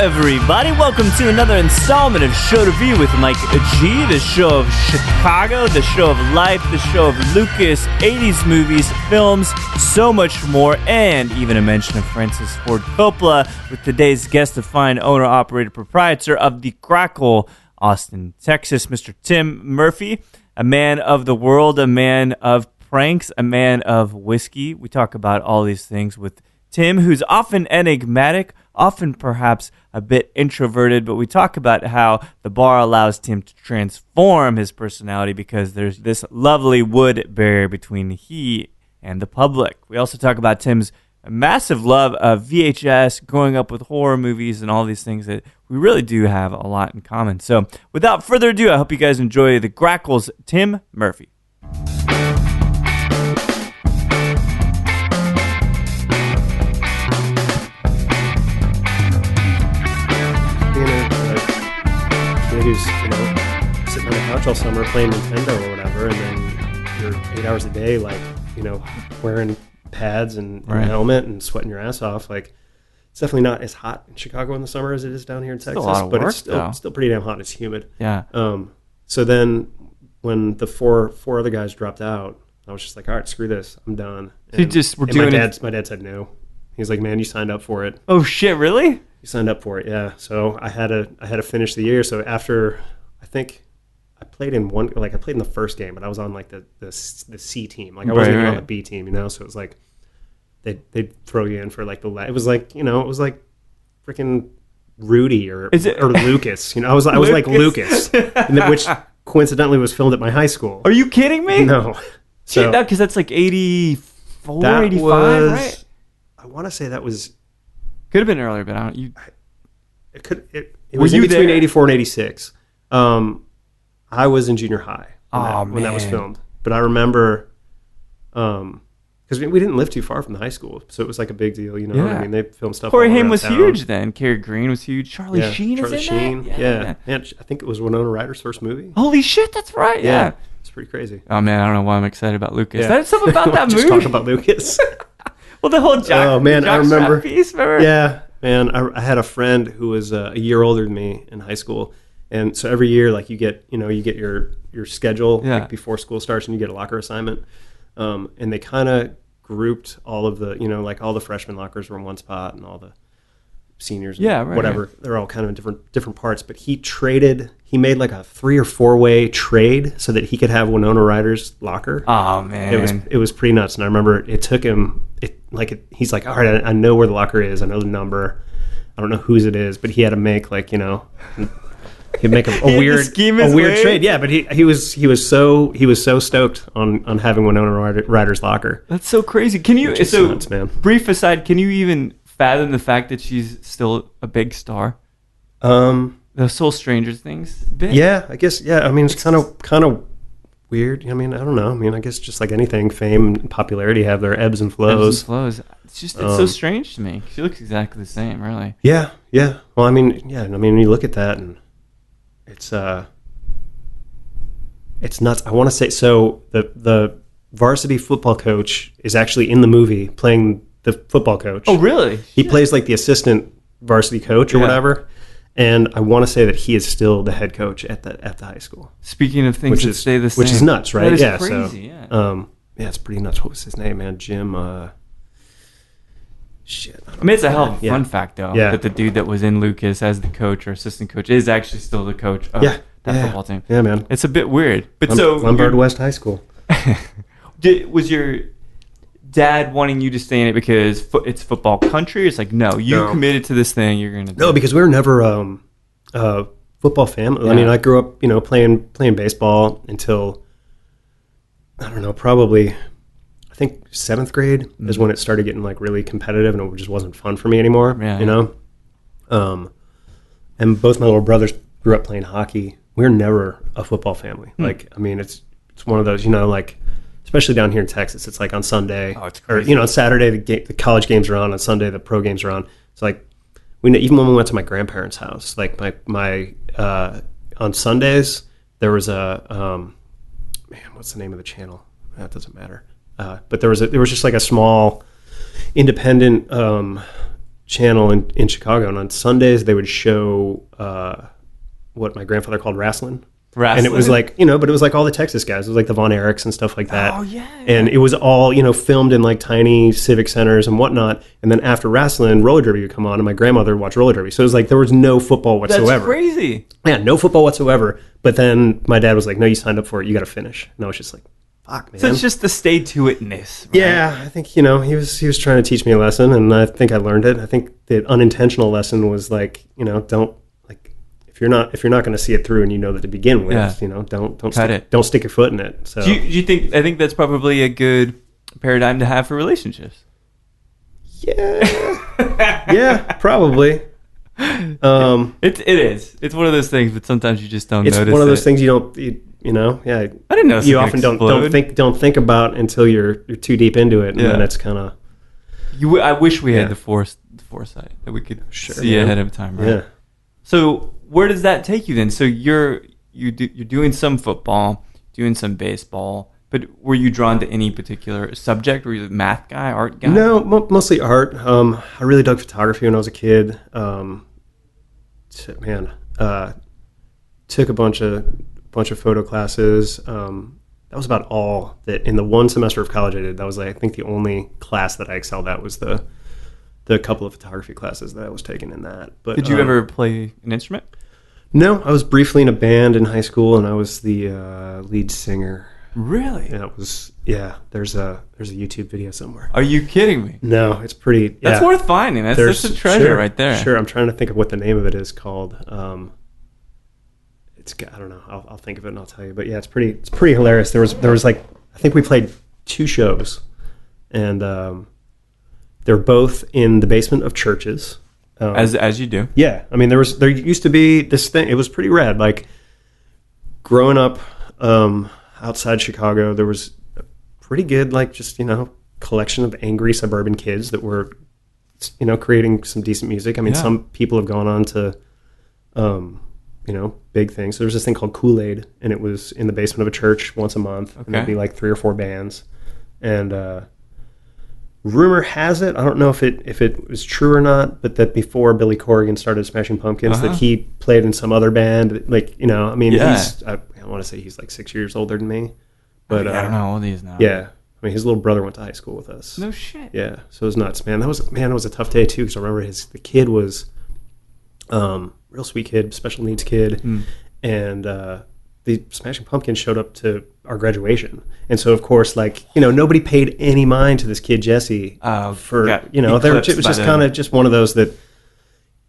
Everybody, welcome to another installment of Show to View with Mike G, the show of Chicago, the show of life, the show of Lucas, 80s movies, films, so much more, and even a mention of Francis Ford Coppola with today's guest, the fine owner, operator, proprietor of the Grackle, Austin, Texas, Mr. Tim Murphy, a man of the world, a man of pranks, a man of whiskey. We talk about all these things with Tim, who's often enigmatic, often perhaps a bit introverted, but we talk about how the bar allows Tim to transform his personality because there's this lovely wood barrier between he and the public. We also talk about Tim's massive love of VHS, growing up with horror movies, and all these things that we really do have a lot in common. So without further ado, I hope you guys enjoy the Grackles, Tim Murphy. Who's, sitting on the couch all summer playing Nintendo or whatever, and then you're 8 hours a day, wearing pads and a helmet and sweating your ass off. Like, it's definitely not as hot in Chicago in the summer as it is down here in Texas, but it's still pretty damn hot. It's humid. Yeah. So then when the four other guys dropped out, I was just like, all right, screw this, I'm done. So you just were doing it. My dad said no. He's like, man, you signed up for it. Oh shit, really? You signed up for it, yeah. So I had to finish the year. So after, I think I played in the first game, but I was on the C team. I wasn't even on the B team, So it was like they'd throw you in for it was like freaking Rudy or Lucas. I was like Lucas, which coincidentally was filmed at my high school. Are you kidding me? No. So because that's like 84, 85, right? I want to say that was. Could have been earlier, but I don't. It was in between 84 and 86. I was in junior high when that was filmed. But I remember, because we didn't live too far from the high school, so it was like a big deal. I mean, they filmed stuff. Corey Haim was huge then. Carrie Green was huge. Charlie Sheen is in that? Yeah. Man, I think it was Winona Ryder's first movie. Holy shit, that's right. Yeah. It's pretty crazy. Oh man, I don't know why I'm excited about Lucas. That's something about that movie. Just talk about Lucas. Well, the whole Jack I remember. Piece, remember? Yeah, man. I had a friend who was a year older than me in high school, and so every year, you get your schedule before school starts, and you get a locker assignment. And they kind of grouped all of the, all the freshman lockers were in one spot, and all the seniors, whatever. Right. They're all kind of in different parts. But he made like a 3 or 4 way trade so that he could have Winona Ryder's locker. Oh man, it was pretty nuts. And I remember it took him. He's like, all right, I know where the locker is. I know the number. I don't know whose it is, but he had to make he'd make a weird trade. Yeah, but he was so stoked on having Winona Ryder's locker. That's so crazy. Can you nuts, man. Brief aside, can you even fathom the fact that she's still a big star? The Soul Stranger Things bit? Yeah, I guess. Yeah, I mean, it's kind of weird. I mean, I don't know. I mean, I guess just like anything, fame and popularity have their ebbs and flows. It's so strange to me. She looks exactly the same, really. Yeah. Well, I mean, when you look at that, and it's nuts. I want to say, so the varsity football coach is actually in the movie playing the football coach. Oh, really? He plays like the assistant varsity coach or whatever. And I want to say that he is still the head coach at the high school. Speaking of things that stay the same. Which is nuts, right? That is crazy, it's pretty nuts. What was his name, man? Jim, shit. I mean, it's a hell of a fun fact, though, that the dude that was in Lucas as the coach or assistant coach is actually still the coach of that football team. Yeah, man. It's a bit weird. But Lombard West High School. Was your dad wanting you to stay in it because it's football country? It's like, no, committed to this thing. You're going to do No, because we were never a football family. Yeah. I mean, I grew up, playing baseball until, I don't know, probably, I think 7th grade is when it started getting like really competitive, and it just wasn't fun for me anymore. Yeah. and both my little brothers grew up playing hockey. We're never a football family. Like, I mean, it's one of those, you know, like, especially down here in Texas, it's like on Sunday, or, you know, on Saturday, the college games are on Sunday, the pro games are on. It's like, even when we went to my grandparents' house, like my on Sundays, there was a, man, what's the name of the channel? That doesn't matter. But there was just like a small independent channel in Chicago, and on Sundays they would show what my grandfather called wrestling. And it was like, you know, but it was like all the Texas guys. It was like the Von Erichs and stuff like that. Oh, yeah. And it was all, you know, filmed in like tiny civic centers and whatnot. And then after wrestling, roller derby would come on, and my grandmother would watch roller derby. So it was like there was no football whatsoever. That's crazy. Yeah, no football whatsoever. But then my dad was like, no, you signed up for it. You got to finish. And I was just like, fuck, man. So it's just the stay to itness. Right? Yeah, I think, you know, he was trying to teach me a lesson, and I think I learned it. I think the unintentional lesson was like, you know, don't, like, if you're not going to see it through and you know that to begin with, you know, don't stick your foot in it. So do you think, I think that's probably a good paradigm to have for relationships. Yeah. Yeah, probably. It is. It's one of those things, but sometimes you just don't notice. It's one of those things you don't, you know, yeah. I didn't know. You often don't think about until you're too deep into it, and then it's kind of. I wish we had the foresight that we could see ahead of time, right? Yeah. So where does that take you then? So you're doing some football, doing some baseball, but were you drawn to any particular subject? Were you a math guy, art guy? No, mostly art. I really dug photography when I was a kid. Took a bunch of photo classes. That was about all that in the one semester of college I did. That was, I think, the only class that I excelled at was the couple of photography classes that I was taking in that. But did you ever play an instrument? No, I was briefly in a band in high school, and I was the lead singer. Really? Yeah, it was. Yeah, there's a YouTube video somewhere. Are you kidding me? No, it's pretty. That's worth finding. That's a treasure right there. Sure, I'm trying to think of what the name of it is called. I don't know. I'll think of it and I'll tell you. But yeah, it's pretty hilarious. There was like, I think we played 2 shows, and they're both in the basement of churches. As you do. Yeah, I mean there used to be this thing. It was pretty rad. Like growing up outside Chicago, there was a pretty good, like, just, you know, collection of angry suburban kids that were, you know, creating some decent music. I mean, some people have gone on to you know, big things. So there's this thing called Kool-Aid, and it was in the basement of a church once a month. Okay. And there'd be like 3 or 4 bands. And rumor has it, I don't know if it was true or not, but that before Billy Corgan started Smashing Pumpkins, that he played in some other band. Like, you know, I mean, I want to say he's like 6 years older than me. But I don't know how old he is now. Yeah. I mean, his little brother went to high school with us. No shit. Yeah. So it was nuts, man. It was a tough day too, because I remember the kid was real sweet kid, special needs kid, and the Smashing Pumpkins showed up to our graduation, and so of course, like, you know, nobody paid any mind to this kid Jesse you know, it was just kind of just one of those that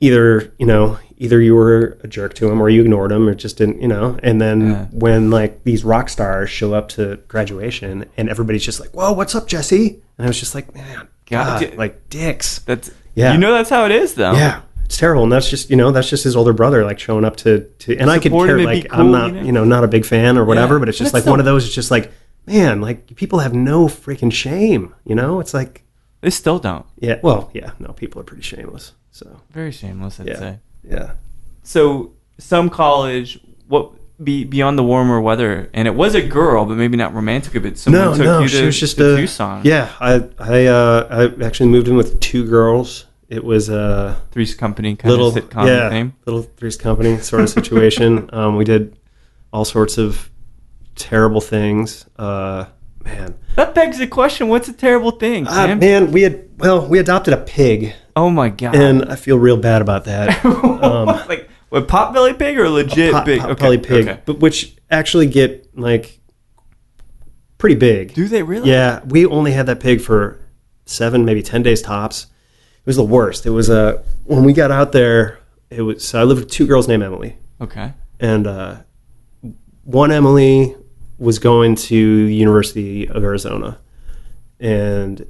either you were a jerk to him or you ignored him or just didn't, you know. And then when like these rock stars show up to graduation and everybody's just like, "Whoa, what's up, Jesse?" And I was just like, man, God, like dicks. You know, that's how it is though. Yeah. It's terrible, and that's just his older brother, like, showing up to and I could care, like, cool, I'm not, you know, not a big fan or whatever, but it's just like one of those. It's just like, man, like, people have no freaking shame, you know. It's like they still don't. Yeah, well, yeah, no, people are pretty shameless. So very shameless, I'd say. Yeah. So some college, beyond the warmer weather, and it was a girl, but maybe not romantic. But someone took you she was just to Tucson. Yeah, I actually moved in with 2 girls. It was a Three's Company kind of sitcom name. Little Three's Company sort of situation. We did all sorts of terrible things. Man, that begs the question: what's a terrible thing, Sam? Man, we adopted a pig. Oh my God! And I feel real bad about that. Like what, potbelly pig or legit pig? Potbelly pig, but which actually get like pretty big. Do they really? Yeah, we only had that pig for 7, maybe 10 days tops. It was the worst. It was when we got out there. It was, so I lived with 2 girls named Emily. Okay. And one Emily was going to University of Arizona, and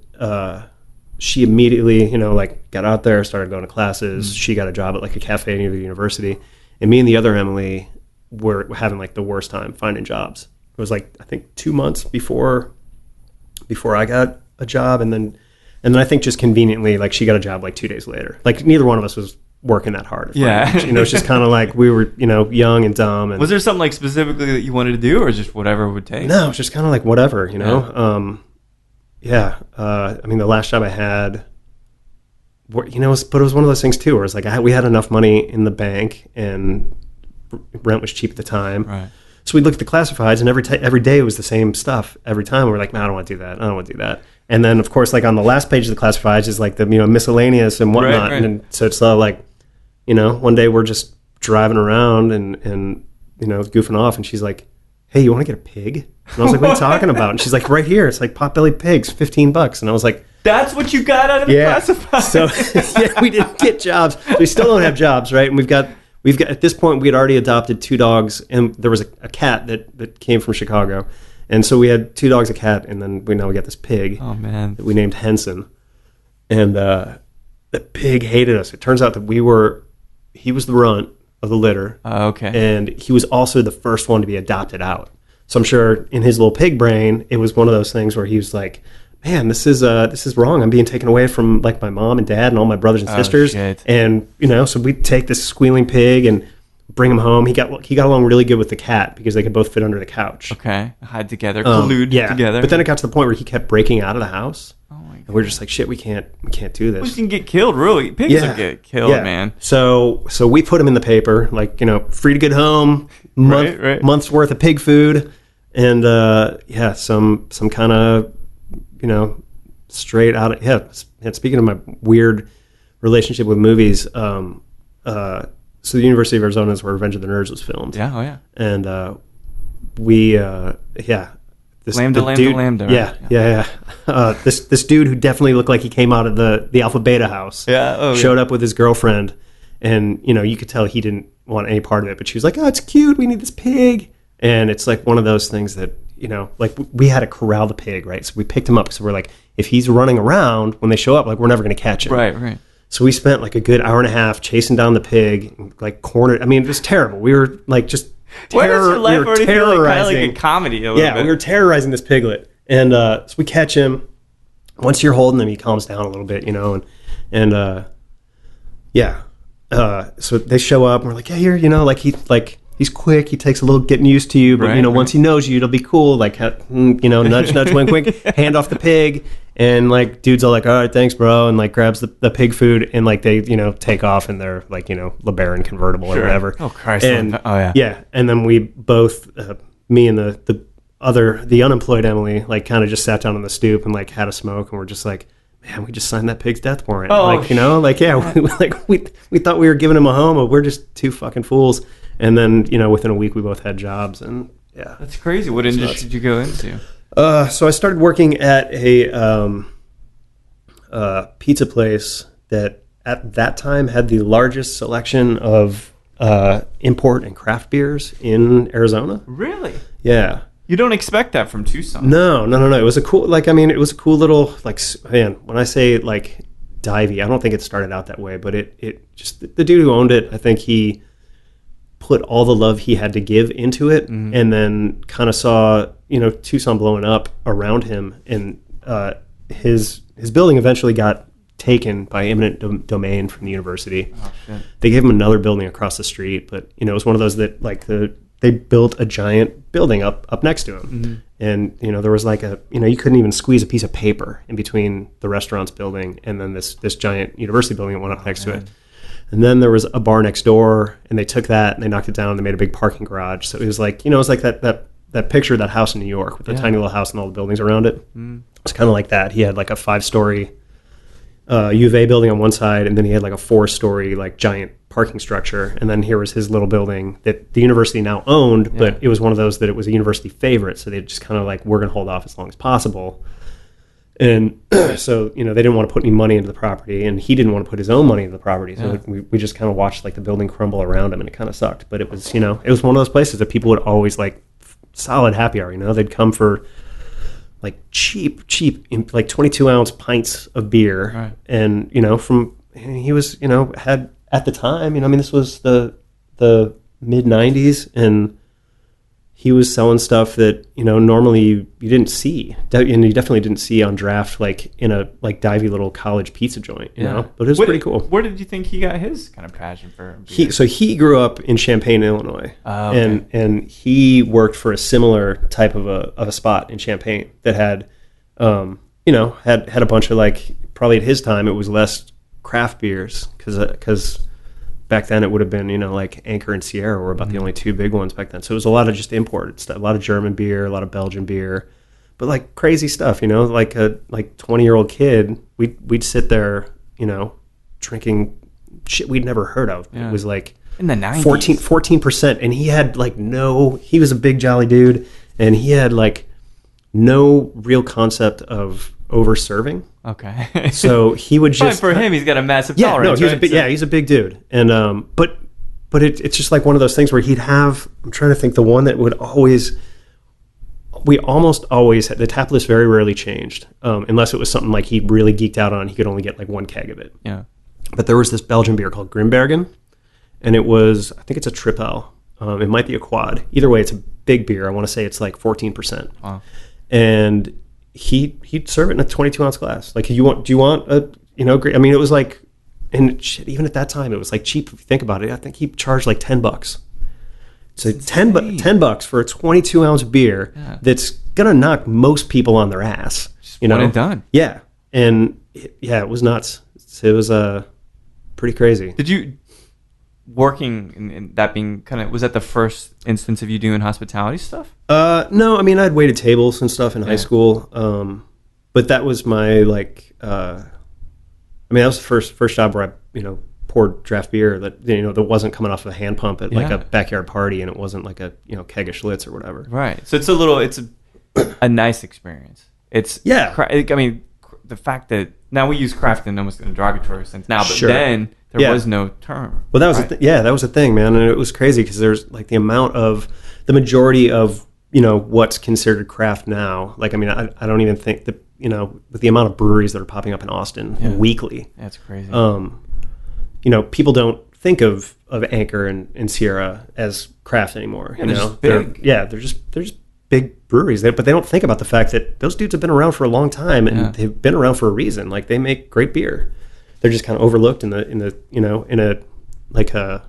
she immediately, like got out there, started going to classes. She got a job at like a cafe near the university. And me and the other Emily were having like the worst time finding jobs. It was like, I think 2 months before I got a job. And then I think just conveniently, like she got a job like 2 days later. Like neither one of us was working that hard. Yeah. It's just kind of like we were, young and dumb. And was there something like specifically that you wanted to do, or just whatever it would take? No, it's just kind of like whatever, I mean, the last job I had, but it was one of those things too, where it's like we had enough money in the bank and rent was cheap at the time. Right. So we'd look at the classifieds, and every day it was the same stuff every time. We're like, man, I don't want to do that. I don't want to do that. And then, of course, like on the last page of the classifieds is like the miscellaneous and whatnot. Right. And so it's like, one day we're just driving around and goofing off, and she's like, hey, you want to get a pig? And I was like, what are you talking about? And she's like, right here. It's like pot-bellied pigs, $15. And I was like, that's what you got out of the classifieds? So we didn't get jobs. So we still don't have jobs, right? And we've got at this point, we had already adopted 2 dogs, and there was a cat that came from Chicago. And so we had 2 dogs, a cat, and then we got this pig. Oh, man. That we named Henson. And the pig hated us. It turns out that he was the runt of the litter. Okay. And he was also the first one to be adopted out. So I'm sure in his little pig brain, it was one of those things where he was like, man, this is wrong. I'm being taken away from like my mom and dad and all my brothers and sisters. Shit. And so we take this squealing pig and bring him home. He got along really good with the cat because they could both fit under the couch. Okay. Hide together, collude together. But then it got to the point where he kept breaking out of the house. Oh my God. And we're just like, shit, we can't do this. We can get killed, really. Pigs will get killed, man. So we put him in the paper, like, free to get home, month's worth of pig food. And some kind of straight out of speaking of my weird relationship with movies, so the University of Arizona is where Revenge of the Nerds was filmed. Yeah, oh yeah. And Lambda. Right? This dude who definitely looked like he came out of the Alpha Beta house. Showed up with his girlfriend, and you could tell he didn't want any part of it, but she was like, oh, it's cute, we need this pig. And it's like one of those things that, like we had to corral the pig, right? So we picked him up because we're like, if he's running around when they show up, like we're never going to catch him. Right. So we spent like a good hour and a half chasing down the pig, and, like cornered. I mean, it was terrible. We were like just Why does your life already feel like, kind of like a comedy a little bit? We were terrorizing this piglet. And so we catch him. Once you're holding him, he calms down a little bit, so they show up, and we're like, yeah, here, he's quick. He takes a little getting used to you, but once he knows you, it'll be cool. Like, nudge, nudge, wink, wink. Hand off the pig, and like, dude's all like, "All right, thanks, bro," and like grabs the pig food, and like they take off in their like LeBaron convertible or whatever. Oh Christ! And and then we both, me and the unemployed Emily, like kind of just sat down on the stoop and like had a smoke, and we're just like, man, we just signed that pig's death warrant. We thought we were giving him a home, but we're just 2 fucking fools. And then, within a week, we both had jobs, and yeah. That's crazy. What industry did you go into? So I started working at a pizza place that at that time had the largest selection of import and craft beers in Arizona. Really? Yeah. You don't expect that from Tucson. No. It was a cool, it was a cool little, man, when I say like divey, I don't think it started out that way, but it just, the dude who owned it, I think he put all the love he had to give into it, and then kind of saw Tucson blowing up around him, and his building eventually got taken by eminent domain from the university. Oh, shit. They gave him another building across the street, but it was one of those that like they built a giant building up next to him, and there was like you couldn't even squeeze a piece of paper in between the restaurant's building and then this giant university building that went up next to it. And then there was a bar next door, and they took that and they knocked it down and they made a big parking garage. So it was like, it was like that picture of that house in New York with the tiny little house and all the buildings around it. It's kind of like that. He had like a 5-story U of A building on one side, and then he had like a 4-story like giant parking structure. And then here was his little building that the university now owned, but it was one of those that it was a university favorite. So they just kind of like, we're going to hold off as long as possible. And so, they didn't want to put any money into the property, and he didn't want to put his own money into the property. So we just kind of watched like the building crumble around him, and it kind of sucked. But it was, it was one of those places that people would always like solid happy hour. They'd come for like cheap, like 22-ounce pints of beer. Right. And, he was, had at the time, this was the mid 90s, and he was selling stuff that, normally you didn't see. And you definitely didn't see on draft, like in a like divey little college pizza joint, you know? But it was pretty cool. Where did you think he got his kind of passion for beer? He grew up in Champaign, Illinois. Oh, okay. And he worked for a similar type of a spot in Champaign that had, had a bunch of, like, probably at his time, it was less craft beers because back then it would have been, like Anchor and Sierra were about the only two big ones back then. So it was a lot of just imported stuff, a lot of German beer, a lot of Belgian beer, but like crazy stuff, like a 20-year-old kid, we'd sit there, drinking shit we'd never heard of. Yeah. It was like in the 90s. 14%. And he had like he was a big jolly dude, and he had like no real concept of over serving. Okay. So he would just for him, he's got a massive yeah, tolerance. no, he's a big dude. And but it's just like one of those things where he'd have, I'm trying to think, the one that would always, we almost always had, the tap list very rarely changed, unless it was something like he really geeked out on. He could only get like one keg of it. Yeah. But there was this Belgian beer called Grimbergen, and it was, I think it's a triple. It might be a quad. Either way, it's a big beer. I want to say it's like 14%. Wow. And he'd serve it in a 22-ounce glass. Like, do you want a, I mean, it was like, and shit, even at that time, it was like cheap if you think about it. I think he charged like $10. So $10 for a 22-ounce beer that's gonna knock most people on their ass. Just one and done. Yeah, and it was nuts. It was pretty crazy. Did you working in that being kind of, was that the first instance of you doing hospitality stuff? No, I mean, I'd waited tables and stuff in high school, but that was my like. That was the first job where I poured draft beer that that wasn't coming off a hand pump at like a backyard party, and it wasn't like a keg of Schlitz or whatever. Right. So it's a nice experience. It's I mean, the fact that now we use craft in almost in a derogatory sense now, but then there was no term. Well, that was that was a thing, man, and it was crazy because there's like the majority of what's considered craft now. Like, I mean, I don't even think that with the amount of breweries that are popping up in Austin weekly. That's crazy. People don't think of Anchor and Sierra as craft anymore. They're just big. They're just big breweries. But they don't think about the fact that those dudes have been around for a long time, and they've been around for a reason. Like, they make great beer. They're just kind of overlooked in a like a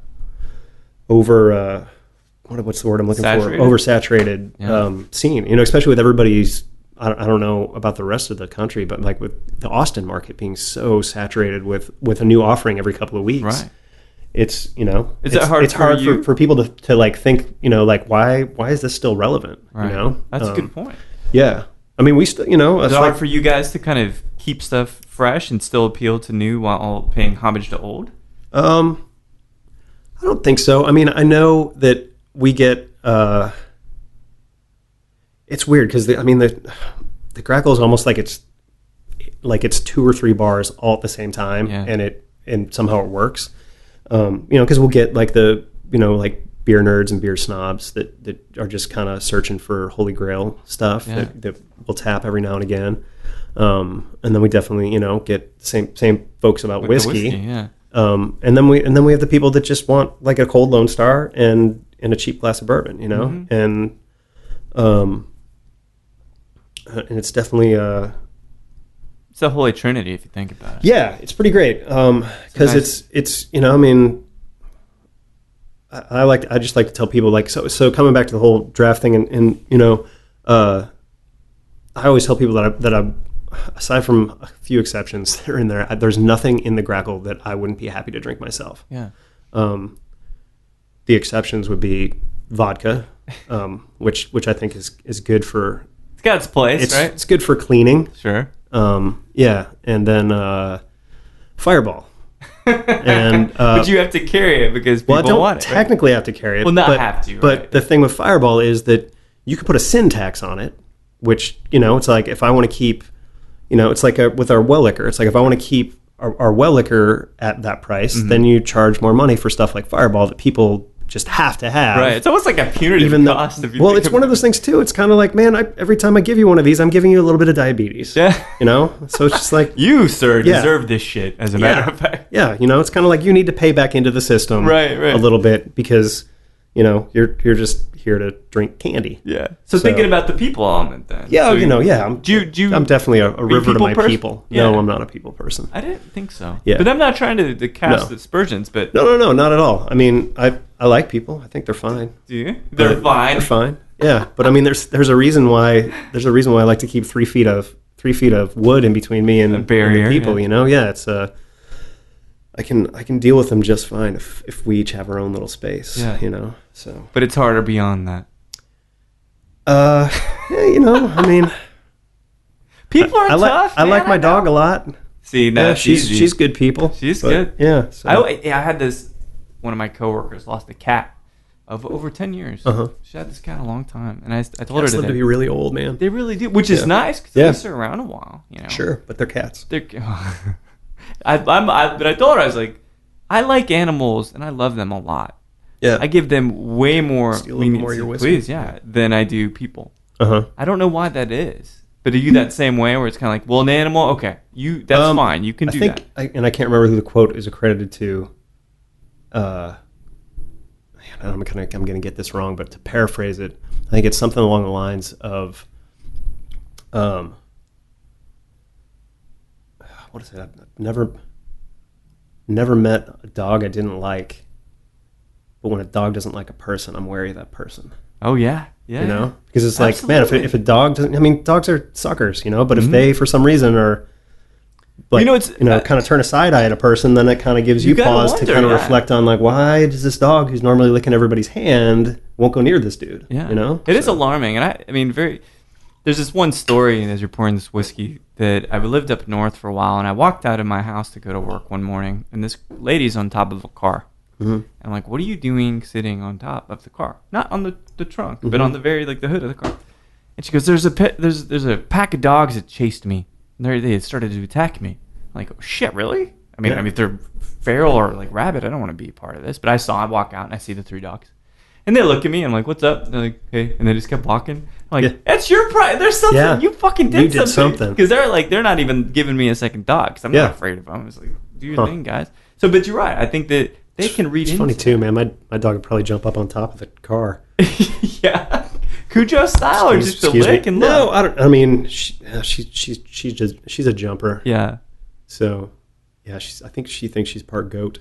over what's the word I'm looking Saturated? for? Oversaturated scene. Especially with everybody's. I don't know about the rest of the country, but like with the Austin market being so saturated with a new offering every couple of weeks, right? It's it's hard for people to like think like why is this still relevant? Right. That's a good point. Yeah, I mean, we still it's hard for you guys to kind of keep stuff fresh and still appeal to new while paying homage to old. I don't think so. I mean, I know that we get. It's weird because the Grackle is almost like it's 2 or 3 bars all at the same time, and somehow it works. Because we'll get like the like beer nerds and beer snobs that are just kind of searching for holy grail stuff that we'll tap every now and again, and then we definitely get the same folks about whiskey. And then we have the people that just want like a cold Lone Star and a cheap glass of bourbon, and it's definitely it's the holy trinity if you think about it. Yeah, it's pretty great because it's I mean, I just like to tell people like so coming back to the whole draft thing and I always tell people that I'm aside from a few exceptions that are in there, there's nothing in the Grackle that I wouldn't be happy to drink myself. Yeah. The exceptions would be vodka, which I think is good for. It's got its place, right? It's good for cleaning. Sure. And then Fireball. And but you have to carry it because people want it. Technically have to carry it. Well, have to. But right? The thing with Fireball is that you can put a sin tax on it, which it's like if I want to keep, it's like with our well liquor. It's like if I want to keep our well liquor at that price, then you charge more money for stuff like Fireball that people just have to have. Right. It's almost like a punitive cost. Well, it's one of those things too. It's kind of like, man, every time I give you one of these, I'm giving you a little bit of diabetes. Yeah. So it's just like, you, sir, deserve this shit, as a matter of fact. Yeah. It's kind of like you need to pay back into the system a little bit because, you're just here to drink candy. Yeah. So thinking about the people element then. Yeah. I'm definitely a river to my people. Yeah. No, I'm not a people person. I didn't think so. Yeah. But I'm not trying to cast aspersions, but. No, not at all. I mean, I like people. I think they're fine. Do you? They're fine. They're fine. Yeah. But I mean, there's a reason why I like to keep 3 feet of wood in between me and, barrier, and the people, Yeah. It's I can deal with them just fine if we each have our own little space. Yeah. So. But it's harder beyond that. I mean, people are tough. I like my dog a lot. See, she's good people. She's good. Yeah. So. I had this. One of my coworkers lost a cat of over 10 years. Uh-huh. She had this cat a long time, and I told her to be really old, man. They really do, which is nice because at least they're around a while. Sure, but they're cats. But I told her, I was like, I like animals and I love them a lot. Yeah, I give them way more leniency, than I do people. I don't know why that is. But are you that same way where it's kind of like, well, an animal, okay, that's fine, you can do that. And I can't remember who the quote is accredited to. I'm gonna get this wrong, but to paraphrase it, I think it's something along the lines of, what is it? I've never met a dog I didn't like, but when a dog doesn't like a person, I'm wary of that person. Oh yeah, yeah. Because it's like, absolutely. Man, if a dog doesn't, I mean, dogs are suckers, but if they for some reason are. Like, kind of turn a side eye at a person, then it kind of gives you pause to kind of reflect on, like, why does this dog who's normally licking everybody's hand won't go near this dude? Yeah. It is alarming. And I mean, there's this one story as you're pouring this whiskey that I lived up north for a while, and I walked out of my house to go to work one morning, and this lady's on top of a car. Mm-hmm. And I'm like, what are you doing sitting on top of the car? Not on the trunk, but on the the hood of the car. And she goes, there's a pack of dogs that chased me. They had started to attack me. I'm like, oh, shit, really? I mean, if they're feral or like rabid, I don't want to be a part of this. But I walk out and I see the 3 dogs. And they look at me and I'm like, what's up? And they're like, hey. And they just kept walking. I'm like, that's your pride. There's something. Yeah. You fucking did something. Because they're not even giving me a second dog. Because I'm not afraid of them. I was like, do your thing, guys. So, but you're right. I think that they can read into it. It's funny, too, man. My dog would probably jump up on top of the car. Yeah. Cujo style or just to lick and look? No, I don't. I mean, she's a jumper. Yeah. So, yeah, I think she thinks she's part goat.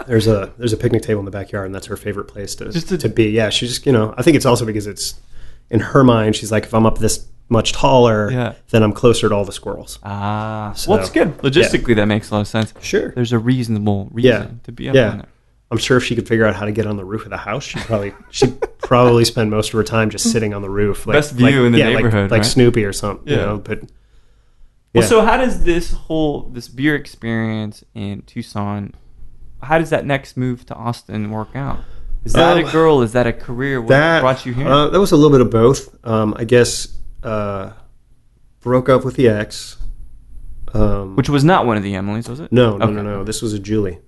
There's a picnic table in the backyard, and that's her favorite place to be. Yeah, she just I think it's also because it's in her mind. She's like, if I'm up this much taller, then I'm closer to all the squirrels. Ah, so, well, it's good. Logistically, that makes a lot of sense. Sure. There's a reasonable reason to be up on there. I'm sure if she could figure out how to get on the roof of the house, she'd probably spend most of her time just sitting on the roof. Best view in the neighborhood, like Snoopy or something, But well, so how does this beer experience in Tucson? How does that next move to Austin work out? Is that a girl? Is that a career? What brought you here? That was a little bit of both. I guess broke up with the ex, which was not one of the Emilys, was it? No. This was a Julie.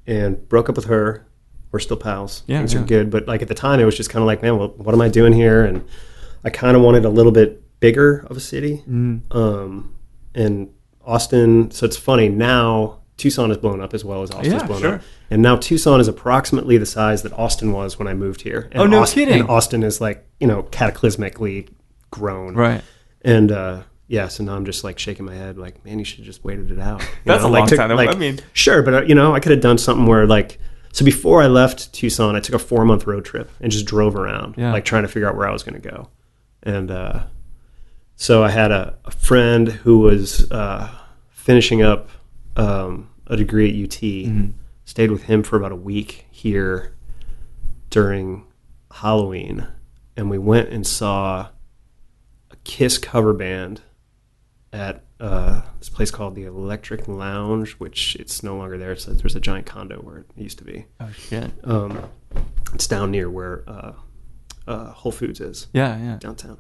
And broke up with her. We're still pals. Yeah, things are good. But like at the time, it was just kind of like, man, well, what am I doing here? And I kind of wanted a little bit bigger of a city. Mm. And Austin. So it's funny now. Tucson has blown up as well as Austin's blown up. And now Tucson is approximately the size that Austin was when I moved here. And kidding. And Austin is like cataclysmically grown. Right. And so now I'm just like shaking my head like, man, you should have just waited it out. That's a long time. I mean, sure, but I could have done something where like, so before I left Tucson, I took a 4-month road trip and just drove around, like trying to figure out where I was going to go. And so I had a friend who was finishing up a degree at UT. Mm-hmm. Stayed with him for about a week here during Halloween, and we went and saw a Kiss cover band at this place called the Electric Lounge, which it's no longer there. So there's a giant condo where it used to be. Oh shit! It's down near where Whole Foods is. Yeah. Downtown.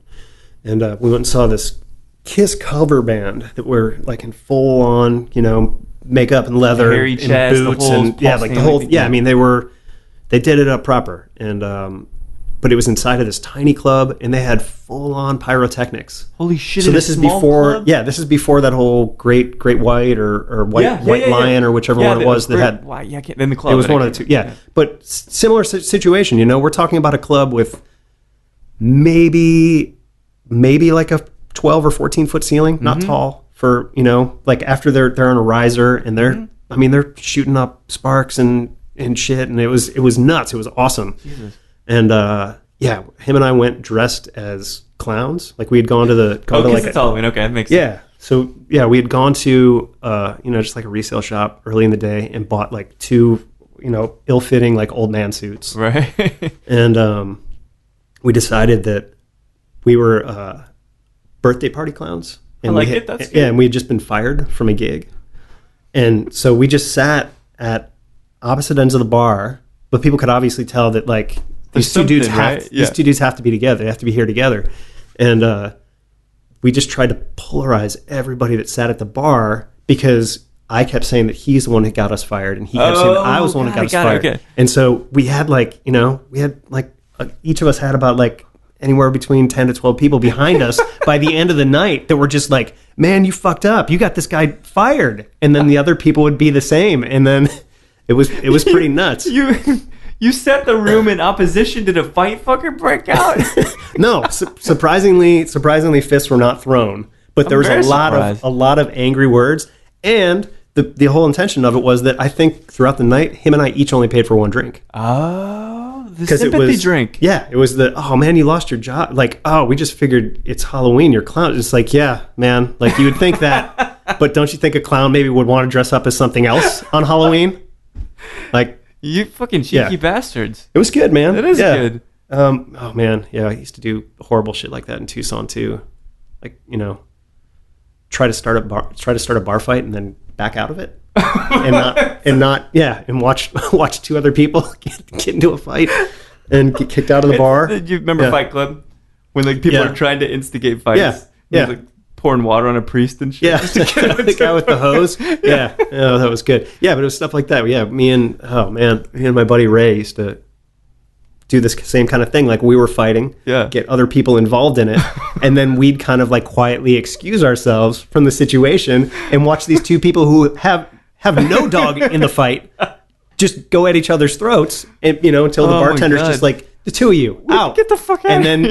And we went and saw this Kiss cover band that were like in full on, makeup and leather hairy and chest, boots and the whole. Yeah, I mean they did it up proper, and but it was inside of this tiny club, and they had full on pyrotechnics. Holy shit! So this is before, club? This is before that whole great white or white lion or whichever one it was that had. Then the club. It was one of the two. Yeah, but similar situation. We're talking about a club with maybe like a 12 or 14 foot ceiling, not tall, for like after they're on a riser and they're shooting up sparks and shit, and it was nuts. It was awesome. Jesus. And him and I went dressed as clowns. Like we had gone to it's Halloween. Okay, that makes sense. Yeah. So we had gone to just like a resale shop early in the day and bought like two ill-fitting like old man suits. Right. And we decided that we were birthday party clowns. And That's good. And we had just been fired from a gig. And so we just sat at opposite ends of the bar, but people could obviously tell that like these two dudes have to be together. They have to be here together. And we just tried to polarize everybody that sat at the bar, because I kept saying that he's the one who got us fired, and he kept saying that I was the one who got us fired. Okay. And so we had each of us had about like anywhere between 10 to 12 people behind us by the end of the night that were just like, man, you fucked up. You got this guy fired. And then the other people would be the same. And then it was pretty nuts. You set the room in opposition to the fight fucking break out. No, surprisingly, fists were not thrown, but there was a lot of angry words, and the whole intention of it was that I think throughout the night, him and I each only paid for one drink. Oh, the sympathy drink. Yeah, it was oh man, you lost your job. Like, oh, we just figured it's Halloween. You're clown. It's like, yeah, man. Like you would think that, but don't you think a clown maybe would want to dress up as something else on Halloween? Like. You fucking cheeky bastards. It was good, man. It is good. Oh man, I used to do horrible shit like that in Tucson too. Like, try to start a bar fight and then back out of it, and watch two other people get into a fight and get kicked out of the bar. Do you remember Fight Club when like people are trying to instigate fights? Yeah. Like, pouring water on a priest and shit. Yeah, the guy with the hose. Yeah, that was good. Yeah, but it was stuff like that. Yeah, me and my buddy Ray used to do this same kind of thing. Like we were fighting, get other people involved in it, and then we'd kind of like quietly excuse ourselves from the situation and watch these two people who have no dog in the fight just go at each other's throats, and until the bartender's just like, the two of you out, get the fuck out. And then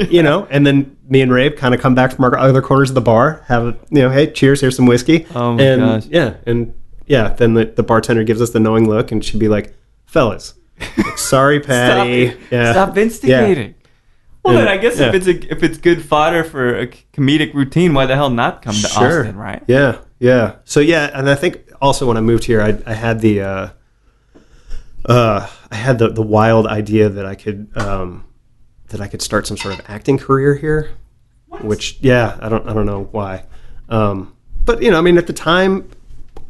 and then me and Ray kind of come back from our other corners of the bar, have hey, cheers, here's some whiskey. Oh my gosh. Then the bartender gives us the knowing look, and she'd be like, fellas, like, sorry Patty, stop instigating. Well, then I guess if it's good fodder for a comedic routine, why the hell not come to Austin, right? Yeah. So and I think also when I moved here, I had the the wild idea that I could start some sort of acting career here. What? Which I don't know why, but I mean at the time,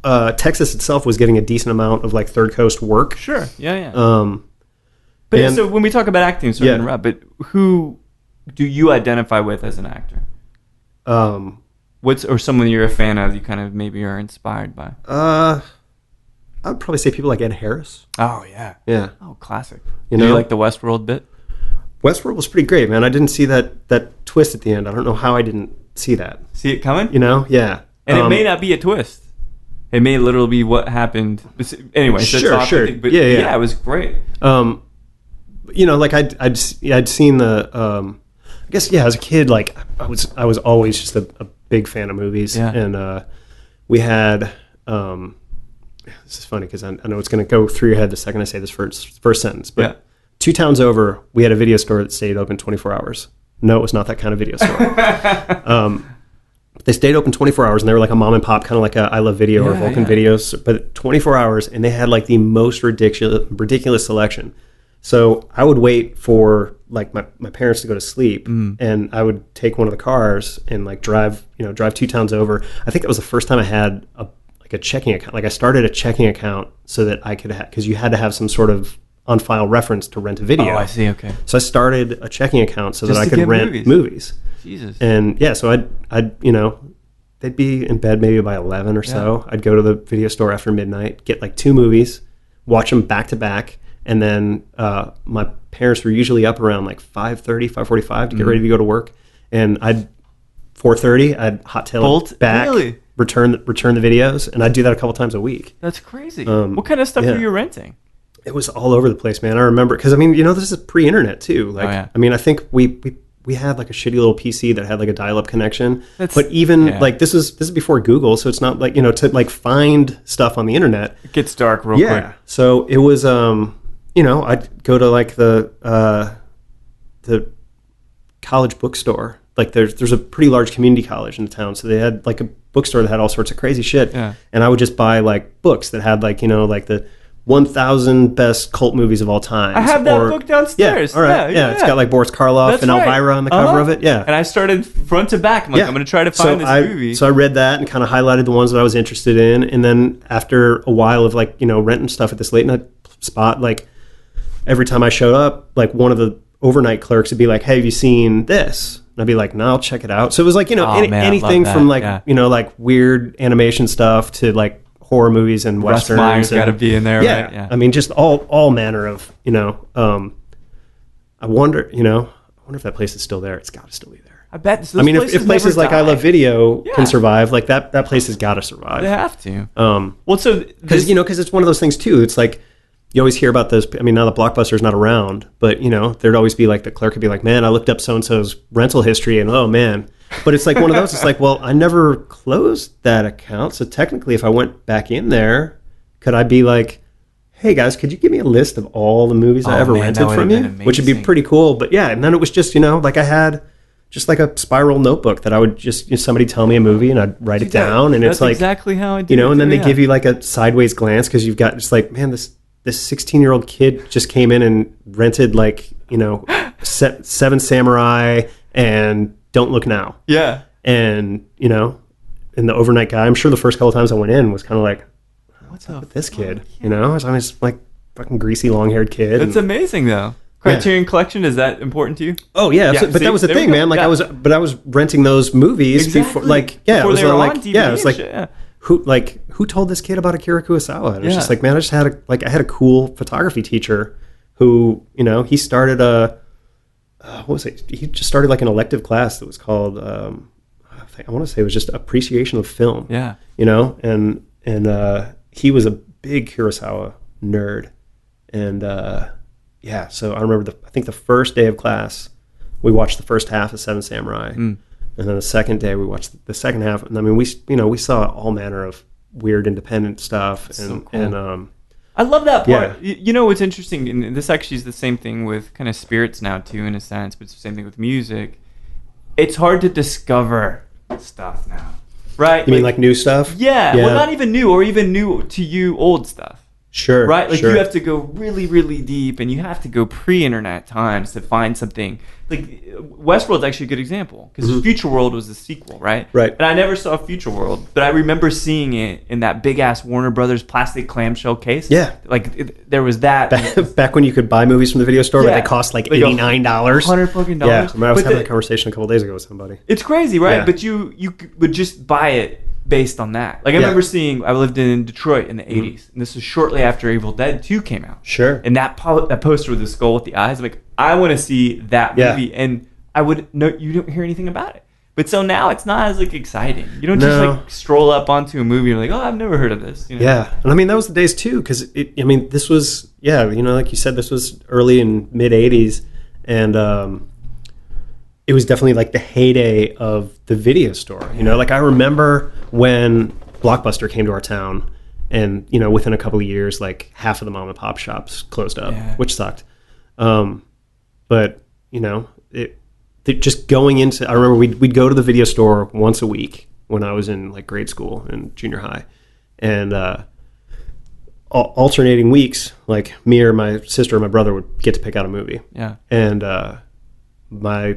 Texas itself was getting a decent amount of like third coast work. Sure, yeah. So when we talk about acting, but who do you identify with as an actor? Or someone you're a fan of, you kind of maybe are inspired by? I would probably say people like Ed Harris. Oh, yeah. Yeah. Oh, classic. Do you like the Westworld bit? Westworld was pretty great, man. I didn't see that twist at the end. I don't know how I didn't see that. See it coming? Yeah. And it may not be a twist. It may literally be what happened. Anyway, sure. But it was great. Like I'd seen the, I guess, as a kid, like I was always just a big fan of movies. Yeah. And we had, this is funny because I know it's going to go through your head the second I say this first sentence, but 2 towns over, we had a video store that stayed open 24 hours. No, it was not that kind of video store. They stayed open 24 hours, and they were like a mom and pop, kind of like a I Love Video or Vulcan Videos, but 24 hours, and they had like the most ridiculous selection. So I would wait for like my parents to go to sleep, and I would take one of the cars and like drive 2 towns over. I think that was the first time I had a checking account. Like I started a checking account so that I could because you had to have some sort of on file reference to rent a video. Oh, I see. Okay. So I started a checking account so that I could rent movies. Jesus. And so I'd they'd be in bed maybe by 11 or so. I'd go to the video store after midnight, get like 2 movies, watch them back to back. And then my parents were usually up around like 5:30, 5:45 to get ready to go to work. And 4:30, I'd hot tail it back, return the videos, and I'd do that a couple times a week. That's crazy. What kind of stuff were you renting? It was all over the place, man. I remember, because I mean, this is pre-internet too. Like, I mean, I think we had like a shitty little PC that had like a dial-up connection. But even like this is before Google, so it's not like to like find stuff on the internet. It gets dark real quick. So it was I'd go to like the college bookstore. Like there's a pretty large community college in the town, so they had like a bookstore that had all sorts of crazy shit. Yeah. And I would just buy like books that had like like the 1,000 best cult movies of all time. I have that book downstairs. Yeah, all right. Yeah, it's got like Boris Karloff and Elvira on the cover of it. Yeah. And I started front to back. I'm like, I'm going to try to find this movie. So I read that and kind of highlighted the ones that I was interested in. And then after a while of like, renting stuff at this late night spot, like every time I showed up, like one of the overnight clerks would be like, hey, have you seen this? And I'd be like, no, I'll check it out. So it was like, anything from like, like weird animation stuff to like horror movies and westerns. Russ Meyer's got to be in there, right? Yeah. I mean, just all manner of, I wonder if that place is still there. It's got to still be there. I bet. I mean, if places like I Love Video can survive, like that place has got to survive. They have to. Because it's one of those things too. It's like, you always hear about those. I mean, now that Blockbuster's not around, but there'd always be like the clerk would be like, man, I looked up so-and-so's rental history and oh man. But it's like one of those, it's like, well, I never closed that account. So technically if I went back in there, could I be like, hey guys, could you give me a list of all the movies I ever rented from you? Which would be pretty cool. But yeah, and then it was just, like I had just like a spiral notebook that I would just, somebody tell me a movie and I'd write it down. And it's like, exactly how I do it. And then they give you like a sideways glance because you've got just like, man, this 16-year-old kid just came in and rented like, Seven Samurai and Don't Look Now. Yeah. And, and the overnight guy, I'm sure the first couple of times I went in was kind of like, what's up with this kid? I was always like fucking greasy long-haired kid. That's amazing though. Criterion Collection, is that important to you? Oh yeah, but that was the thing, man. Like I was renting those movies before, like it was like DVD it was like who told this kid about Akira Kurosawa? And it was just like, man, I had a cool photography teacher who, he started what was it? He just started like an elective class that was called I want to say it was just appreciation of film. Yeah. And he was a big Kurosawa nerd. And so I remember I think the first day of class we watched the first half of Seven Samurai. And then the second day we watched the second half. And I mean, we saw all manner of weird independent stuff. That's so cool. And I love that part. Yeah. What's interesting, and this actually is the same thing with kind of spirits now too, in a sense, but it's the same thing with music. It's hard to discover stuff now, right? You mean like new stuff? Yeah. Well, not even new, or even new to you, old stuff. Sure. Right? Like you have to go really, really deep, and you have to go pre-internet times to find something. Like Westworld's actually a good example, because Future World was the sequel, right? Right. And I never saw Future World, but I remember seeing it in that big-ass Warner Brothers plastic clamshell case. Yeah. Like there was that. Back when you could buy movies from the video store, but they cost like $89. $100 fucking. Yeah. I was having a conversation a couple days ago with somebody. It's crazy, right? Yeah. But you would just buy it based on that. Like I remember seeing, I lived in Detroit in the 80s, and this was shortly after Evil Dead 2 came out. Sure. And that poster with the skull with the eyes, I'm like, I want to see that movie. And you don't hear anything about it. But so now it's not as like exciting. You don't just like stroll up onto a movie and like, oh, I've never heard of this. Yeah. And I mean, that was the days too, because this was, like you said, this was early and mid 80s. And it was definitely like the heyday of the video store. Like I remember when Blockbuster came to our town, and within a couple of years, like half of the mom and pop shops closed up, which sucked. But it just going into, I remember we'd go to the video store once a week when I was in like grade school and junior high, and alternating weeks, like me or my sister or my brother would get to pick out a movie. Yeah. And my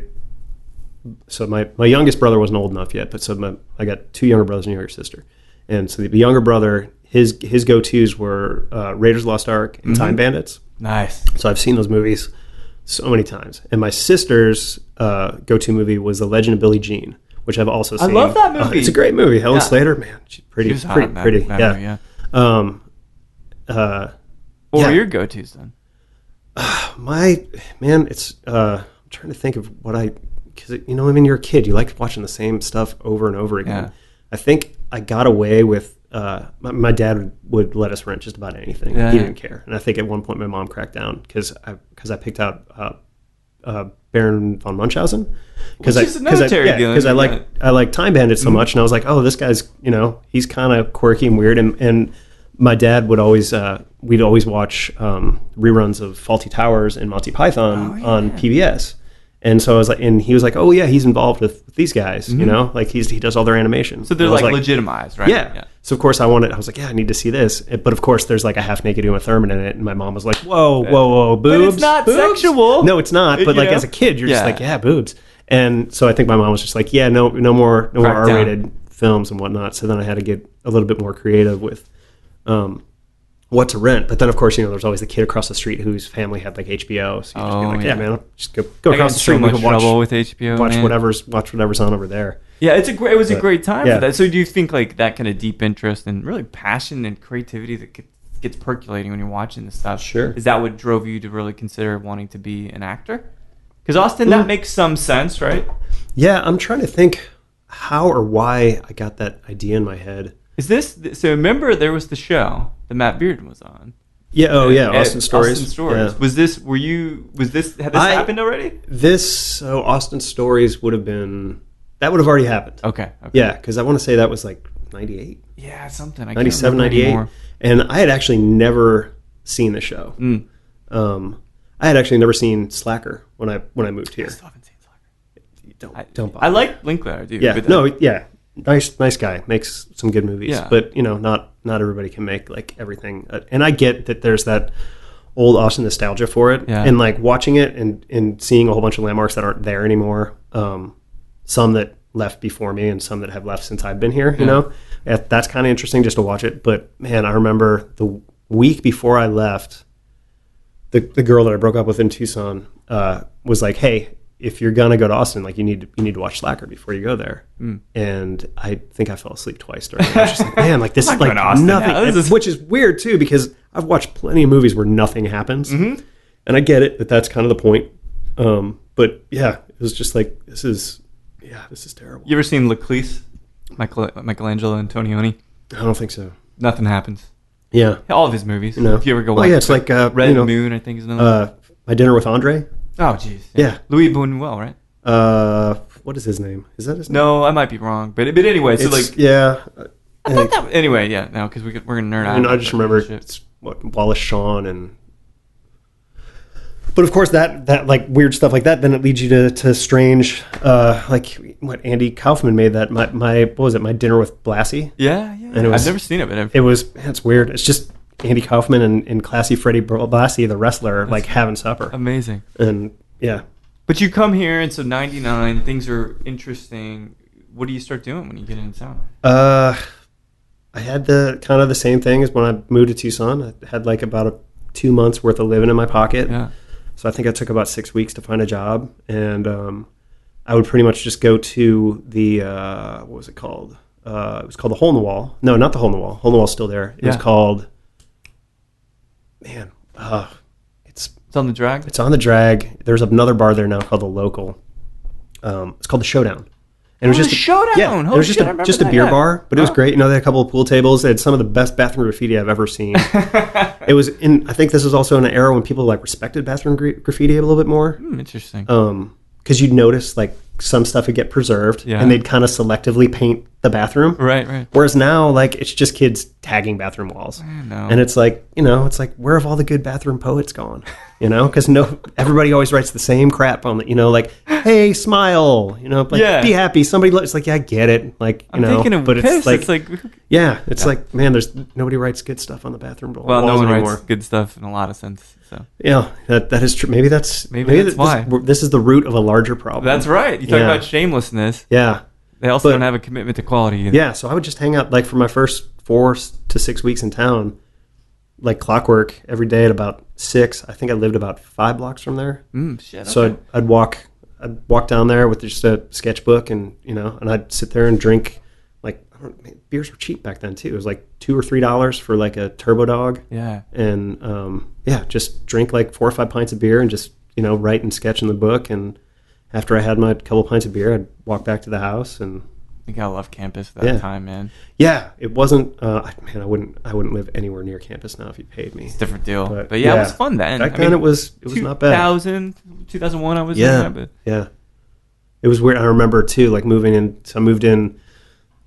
youngest brother wasn't old enough yet, but I got 2 younger brothers and a younger sister. And so the younger brother, his go-tos were Raiders of the Lost Ark and Time Bandits. Nice. So I've seen those movies so many times. And my sister's go-to movie was The Legend of Billie Jean, which I've also seen. I love that movie. It's a great movie. Helen Slater, man, she's pretty. That movie, yeah. What were your go-tos then? It's I'm trying to think of because you're a kid, you like watching the same stuff over and over again. Yeah. I think I got away with my dad would let us rent just about anything. He didn't care, and I think at one point my mom cracked down because I picked out Baron von Munchausen because I like Time Bandits so much, and I was like, oh, this guy's he's kind of quirky and weird, and my dad would always we'd always watch reruns of Fawlty Towers and Monty Python on PBS. And so I was like, and he was like, oh yeah, he's involved with these guys, like he does all their animation. So they're like legitimized, right? Yeah. So of course I was like, yeah, I need to see this. But of course there's like a half naked Uma Thurman in it. And my mom was like, whoa, boobs. But it's not sexual. No, it's not. But like as a kid, you're just like, yeah, boobs. And so I think my mom was just like, yeah, no more R-rated films and whatnot. So then I had to get a little bit more creative with what to rent. But then of course, there's always the kid across the street whose family had like HBO. So you just be like, yeah, man, I'll just go across the street and we can watch with HBO, watch whatever's on over there. Yeah, it was a great time for that. So do you think like that kind of deep interest and really passion and creativity that gets percolating when you're watching this stuff? Sure. Is that what drove you to really consider wanting to be an actor? Because Austin, that makes some sense, right? Yeah, I'm trying to think how or why I got that idea in my head. Is this so? Remember, there was the show that Matt Bearden was on. Yeah. Oh, yeah. Austin Stories. Austin Stories. Yeah. Was this? Had this happened already? Austin Stories would have already happened. Okay. Yeah, because I want to say that was like 98. Yeah, something. 97, 98. And I had actually never seen the show. I had actually never seen Slacker when I moved here. I still haven't seen Slacker. Don't bother. I like Linklater, dude. Yeah. Nice guy, makes some good movies, yeah. But not everybody can make like everything. And I get that there's that old Austin nostalgia for it, and like watching it and seeing a whole bunch of landmarks that aren't there anymore. Some that left before me, and some that have left since I've been here. That's kind of interesting just to watch it. But man, I remember the week before I left, the girl that I broke up with in Tucson was like, "Hey, if you're gonna go to Austin, like you need to watch Slacker before you go there." And I think I fell asleep twice during it. I was just like, man, like this is like nothing, which is weird too, because I've watched plenty of movies where nothing happens, and I get it that's kind of the point. But yeah, it was just like this is terrible. You ever seen Leclerc, Michelangelo Antonioni? I don't think so. Nothing happens. Yeah, all of his movies. If you ever go, it's like Red Moon, I think is another. My Dinner with Andre. Oh, jeez. Yeah. Louis Buñuel, right? What is his name? Is that his name? No, I might be wrong. But anyway, so like... Yeah. I thought that... Anyway, yeah, no, because we're going to nerd out. I just remember it's Wallace Shawn and... But of course, that like weird stuff like that, then it leads you to strange... like what Andy Kaufman made that... what was it? My Dinner with Blassie? Yeah. And I've never seen it, but... It's weird. It's just... Andy Kaufman and classy Freddie Blassie, the wrestler, like having supper. Amazing. And yeah. But you come here, and so 99, things are interesting. What do you start doing when you get into town? I had the kind of the same thing as when I moved to Tucson. I had like about 2 months worth of living in my pocket. Yeah. So I think I took about 6 weeks to find a job, and I would pretty much just go to the what was it called? It was called the Hole in the Wall. No, not the Hole in the Wall. Hole in the Wall's still there. It was called. Man, it's on the drag. It's on the drag. There's another bar there now called the Local. It's called the Showdown. And it was just a Showdown. Yeah, it was just a beer bar, but it was great. They had a couple of pool tables. They had some of the best bathroom graffiti I've ever seen. It was I think this was also in an era when people like respected bathroom graffiti a little bit more. Interesting. Because you'd notice like some stuff would get preserved, and they'd kind of selectively paint the bathroom. Right. Whereas now, like, it's just kids tagging bathroom walls. And it's like, it's like, where have all the good bathroom poets gone? Because everybody always writes the same crap on the, like, hey, smile, like, be happy. Somebody looks like, yeah, I get it. Like, I'm thinking of but piss. it's like like, man, nobody writes good stuff on the bathroom walls no one anymore. Writes good stuff in a lot of sense. So yeah, that is true. Maybe that's why this is the root of a larger problem. That's right. You talk about shamelessness. Yeah. They also don't have a commitment to quality either. Yeah, so I would just hang out, like, for my first 4 to 6 weeks in town, like clockwork, every day at about 6. I think I lived about 5 blocks from there. Shit. So I'd walk I'd walk down there with just a sketchbook and I'd sit there and drink like, beers were cheap back then too. It was like $2 or $3 for like a turbo dog. Yeah. And just drink like 4 or 5 pints of beer and just, write and sketch in the book. And after I had my couple pints of beer, I'd walk back to the house. And I think I love campus at that time, man. Yeah, it wasn't. I wouldn't live anywhere near campus now if you paid me. It's a different deal. But it was fun then. Back then it was not bad. 2001, I was in there. But. Yeah. It was weird. I remember too, like moving in. So I moved in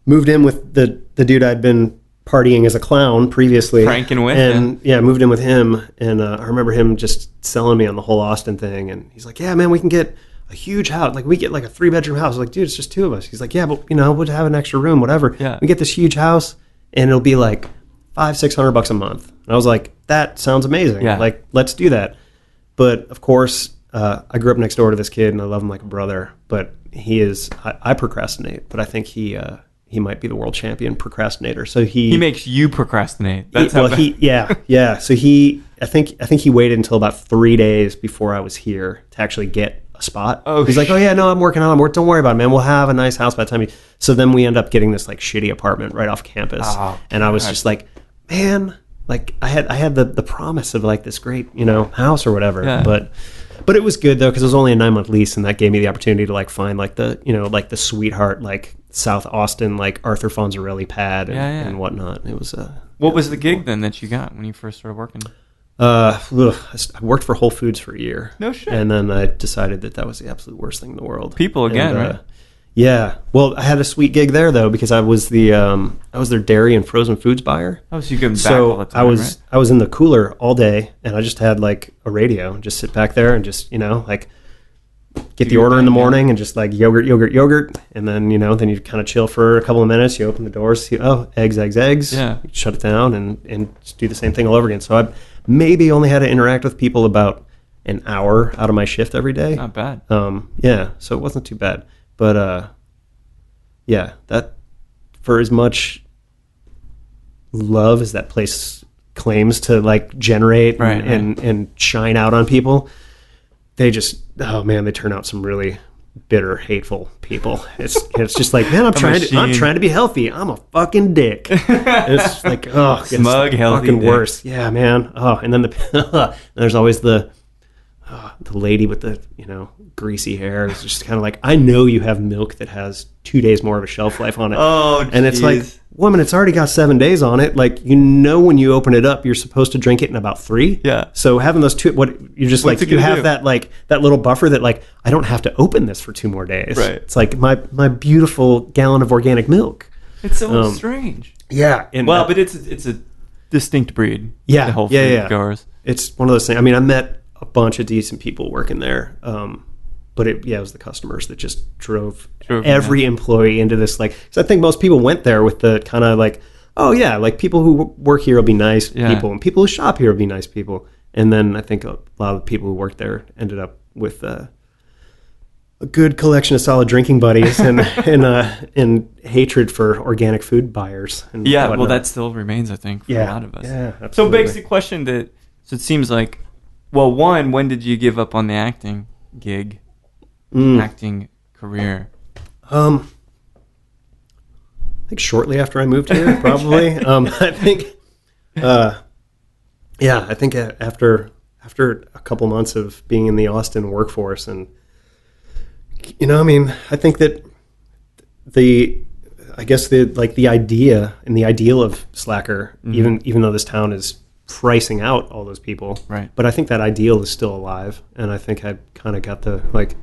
with the dude I'd been partying as a clown previously. Pranking with. And moved in with him. And I remember him just selling me on the whole Austin thing. And he's like, yeah, man, we can get a huge house. Like we get like a 3-bedroom house. I was like, dude, it's just 2 of us. He's like, yeah, but we'll have an extra room, whatever. Yeah. We get this huge house and it'll be like $500-$600 a month. And I was like, that sounds amazing. Yeah. Like, let's do that. But of course, I grew up next door to this kid and I love him like a brother, but I procrastinate, but I think he might be the world champion procrastinator. So he makes you procrastinate. That's So I think he waited until about 3 days before I was here to actually get a spot. Oh, he's like, oh yeah, no, I'm working on it. Don't worry about it, man. We'll have a nice house by the time so then we end up getting this like shitty apartment right off campus. And I was just like, man, like I had the promise of like this great, house or whatever. Yeah. But it was good though, because it was only a 9-month lease, and that gave me the opportunity to like find like the like the sweetheart like South Austin like Arthur Fonzarelli pad and whatnot. It was what was the gig then that you got when you first started working? I worked for Whole Foods for a year. No shit. And then I decided that was the absolute worst thing in the world. People again, right? Yeah. Well, I had a sweet gig there though, because I was their dairy and frozen foods buyer. Oh, so you give them back all the time, right? I was in the cooler all day, and I just had like a radio, and just sit back there and just like get the order in the morning and just like yogurt, and then then you kind of chill for a couple of minutes. You open the doors, see eggs. Yeah. You shut it down and just do the same thing all over again. So I maybe only had to interact with people about an hour out of my shift every day. Not bad. So it wasn't too bad. But that for as much love as that place claims to like generate and shine out on people, they just they turn out some really bitter, hateful people. It's just like, man, I'm trying to be healthy. I'm a fucking dick. It's like smug, healthy, fucking dick. worse. Yeah, man. And then there's always the lady with the greasy hair. It's just kind of like, I know you have milk that has 2 days more of a shelf life on it. Oh, and it's like, woman, it's already got 7 days on it. Like, when you open it up, you're supposed to drink it in about 3. Yeah. So having those two, you're just like, you have that like that little buffer that like, I don't have to open this for 2 more days. Right. It's like my beautiful gallon of organic milk. It's so strange. Yeah. But it's a distinct breed. Yeah. The whole food goers. It's one of those things. I mean, I met a bunch of decent people working there. But it was the customers that just drove every employee into this, like, because I think most people went there with the kind of like, oh yeah, like people who work here will be nice people, and people who shop here will be nice people. And then I think a lot of the people who worked there ended up with a good collection of solid drinking buddies and hatred for organic food buyers. And whatnot. Well, that still remains, I think, for a lot of us. Yeah, absolutely. So it begs the question so it seems like, well, one, when did you give up on the acting gig? Acting career? I think shortly after I moved here, probably. I think after a couple months of being in the Austin workforce, and I think that the idea and the ideal of Slacker, even though this town is pricing out all those people, right? But I think that ideal is still alive, and I think I kind of got the like,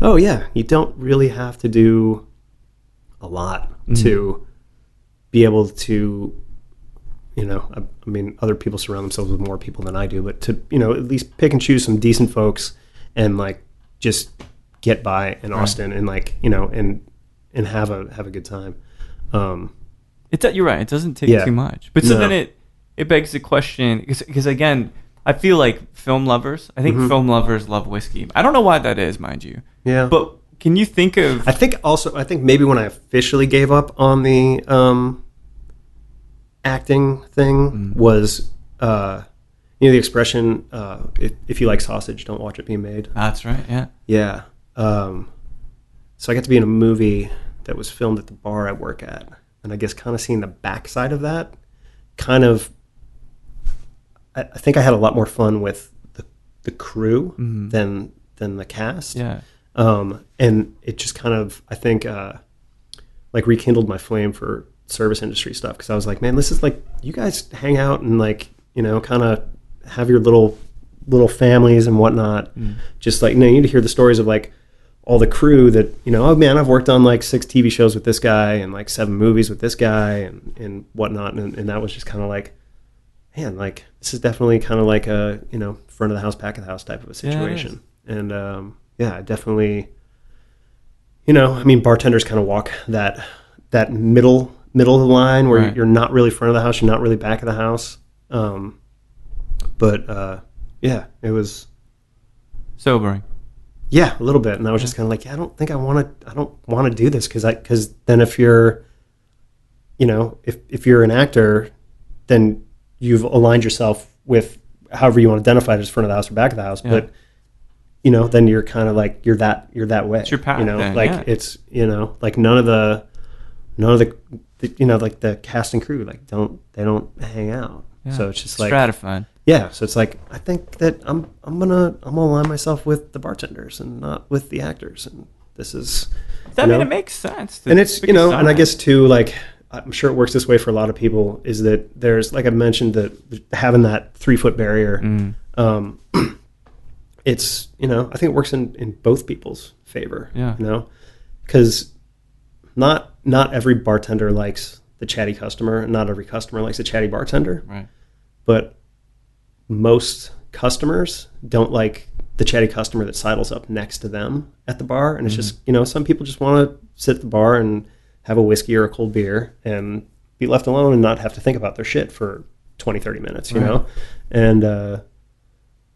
oh yeah, you don't really have to do a lot to be able to, other people surround themselves with more people than I do, but to, at least pick and choose some decent folks and like just get by in Austin and like, and have a good time. You're right. It doesn't take too much, but so then it begs the question, because again, I feel like film lovers, film lovers love whiskey. I don't know why that is, mind you. Yeah. But can you think of... I think maybe when I officially gave up on the acting thing was, the expression, if you like sausage, don't watch it being made. That's right, yeah. Yeah. so I got to be in a movie that was filmed at the bar I work at, and I guess kind of seeing the backside of that, kind of, I think I had a lot more fun with the crew than the cast. Yeah. And it just kind of, I think, like rekindled my flame for service industry stuff, because I was like, man, this is like, you guys hang out and like, you know, kind of have your little families and whatnot. Just like, you know, you need to hear the stories of like all the crew that, you know, oh man, I've worked on like 6 TV shows with this guy and like 7 movies with this guy and whatnot. And that was just kind of like, man, like this is definitely kind of like a, you know, front of the house, back of the house type of a situation. Yeah, and yeah, definitely, you know, I mean, bartenders kind of walk that middle of the line where you're not really front of the house, you're not really back of the house. But yeah, it was sobering. Yeah, a little bit. And I was just kind of like, yeah, I don't want to do this, because then if you're, you know, if you're an actor, then you've aligned yourself with however you want to identify it as front of the house or back of the house. Yeah. But, you know, then you're kind of like, you're that way. It's your path, you know, then, like it's, you know, like none of the you know, like the cast and crew, like they don't hang out. Yeah. So it's just like stratified. Yeah. So it's like, I think that I'm gonna align myself with the bartenders and not with the actors. And this is, I mean, it makes sense. And it's, you know, and I guess too, like, I'm sure it works this way for a lot of people, is that there's, like I mentioned, that having that 3-foot barrier, it's, you know, I think it works in both people's favor. Yeah. You know, because not every bartender likes the chatty customer, and not every customer likes a chatty bartender. Right. But most customers don't like the chatty customer that sidles up next to them at the bar. And it's just, you know, some people just want to sit at the bar and have a whiskey or a cold beer and be left alone and not have to think about their shit for 20, 30 minutes, you know? And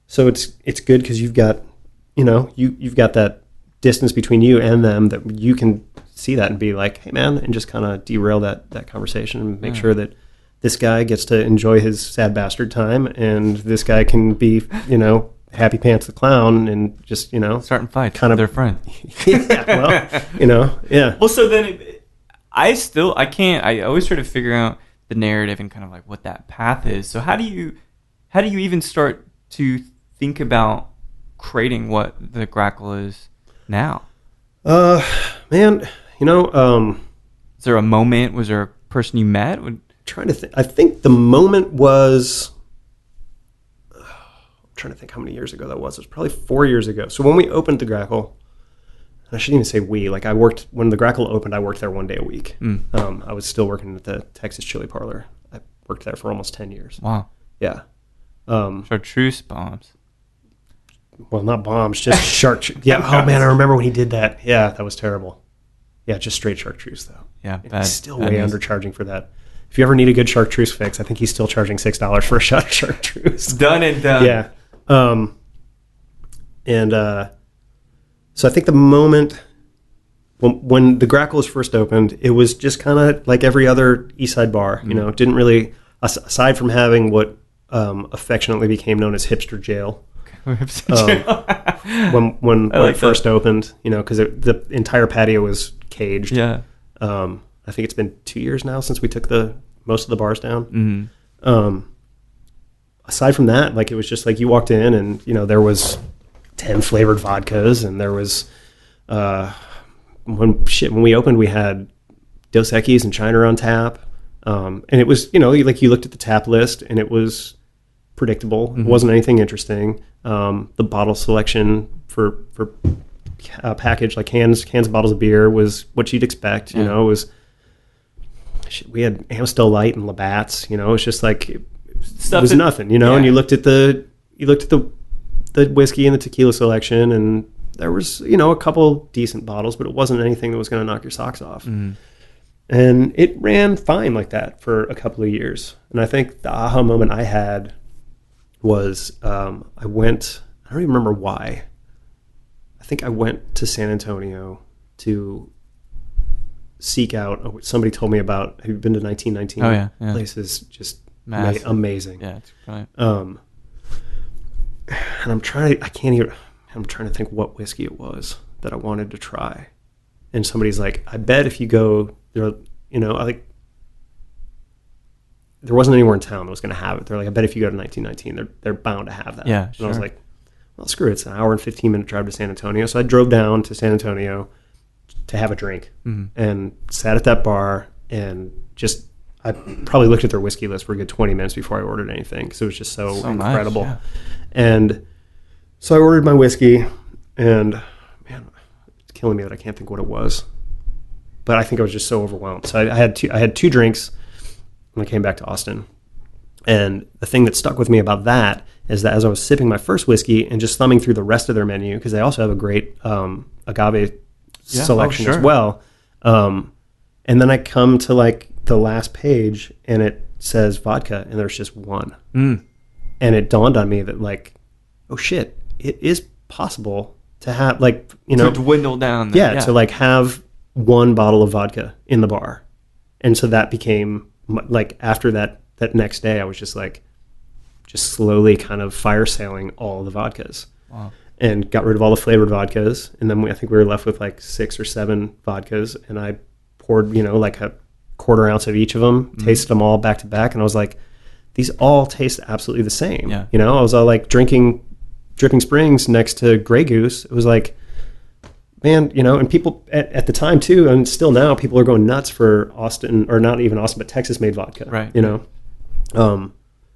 so it's good because you've got, you know, you've got that distance between you and them that you can see that and be like, hey man, and just kind of derail that conversation and make sure that this guy gets to enjoy his sad bastard time, and this guy can be, you know, Happy Pants the Clown, and just, you know, starting fights kind of their friend. Yeah, well, you know, yeah. Well, so then I always try to figure out the narrative and kind of like what that path is. So how do you even start to think about creating what the Grackle is now? Man, you know, is there a moment? Was there a person you met? Trying to think. I think the moment was, I'm trying to think how many years ago that was. It was probably 4 years ago. So when we opened the Grackle, I shouldn't even say we, like when the Grackle opened, I worked there 1 day a week. I was still working at the Texas Chili Parlor. I worked there for almost 10 years. Wow. Yeah. Chartreuse bombs. Well, not bombs, just chartreuse. Yeah. Oh man, I remember when he did that. Yeah, that was terrible. Yeah, just straight chartreuse though. Yeah. He's still way undercharging for that. If you ever need a good chartreuse fix, I think he's still charging $6 for a shot of chartreuse. Done and done. Yeah. So I think the moment when the Grackle was first opened, it was just kind of like every other East Side bar. You know, it didn't really, aside from having what affectionately became known as hipster jail. when it first opened, you know, because the entire patio was caged. Yeah. I think it's been 2 years now since we took most of the bars down. Aside from that, like, it was just like you walked in and, you know, there was 10 flavored vodkas, and there was when we opened, we had Dos Equis and China on tap, and it was, you know, like you looked at the tap list and it was predictable. It wasn't anything interesting. The bottle selection for package, like cans and bottles of beer, was what you'd expect. You know, it was. We had Amstel Light and Labatt's. You know, it's just like it was nothing. You know, and you looked at the whiskey and the tequila selection, and there was, you know, a couple decent bottles, but it wasn't anything that was going to knock your socks off. And it ran fine like that for a couple of years. And I think the aha moment I had was I don't even remember why. I think I went to San Antonio to seek out, somebody told me about, have you been to 1919? Oh, yeah. Places just amazing. Yeah, it's great. And I'm trying to think what whiskey it was. that I wanted to try. And somebody's like, I bet if you go there, there wasn't anywhere in town that was going to have it. They're like, I bet if you go to 1919, they're bound to have that. Yeah, and sure. I was like, well, screw it. It's an hour and 15-minute drive to San Antonio. So I drove down to San Antonio to have a drink and sat at that bar and I probably looked at their whiskey list for a good 20 minutes before I ordered anything because it was just so incredible. Nice, yeah. And so I ordered my whiskey, and man, it's killing me that I can't think what it was. But I think I was just so overwhelmed. So I had two drinks when I came back to Austin. And the thing that stuck with me about that is that as I was sipping my first whiskey and just thumbing through the rest of their menu, because they also have a great agave selection as well. And then I come to like the last page and it says vodka and there's just one. And it dawned on me that like, oh shit, it is possible to have like, to dwindle down. To like have one bottle of vodka in the bar. And so that became like after that next day, I was just slowly kind of fire sailing all the vodkas. Wow. And got rid of all the flavored vodkas. And then I think we were left with like 6 or 7 vodkas. And I poured, like a quarter ounce of each of them, tasted them all back to back. And I was like, these all taste absolutely the same. Yeah. I was all like drinking Dripping Springs next to Grey Goose. It was like, man, and people at the time too, and still now, people are going nuts for Austin, or not even Austin, but Texas made vodka. Right.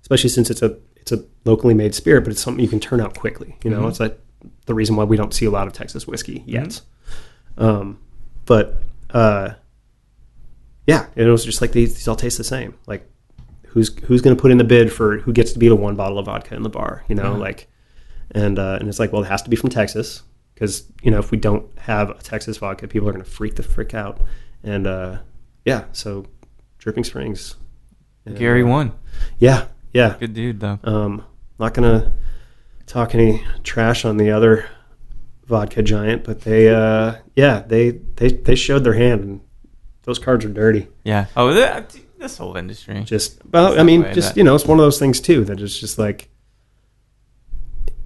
Especially since it's a locally made spirit, but it's something you can turn out quickly. It's like the reason why we don't see a lot of Texas whiskey yet. Yeah, it was just like these all taste the same. Like who's going to put in the bid for who gets to be the one bottle of vodka in the bar? And it's like, well, it has to be from Texas. Because, if we don't have a Texas vodka, people are going to freak the frick out. And, so Dripping Springs. And, Gary won. Yeah. Good dude, though. Not going to talk any trash on the other vodka giant, but they showed their hand, and those cards are dirty. Yeah. Oh, this whole industry. It's one of those things, too, that it's just like,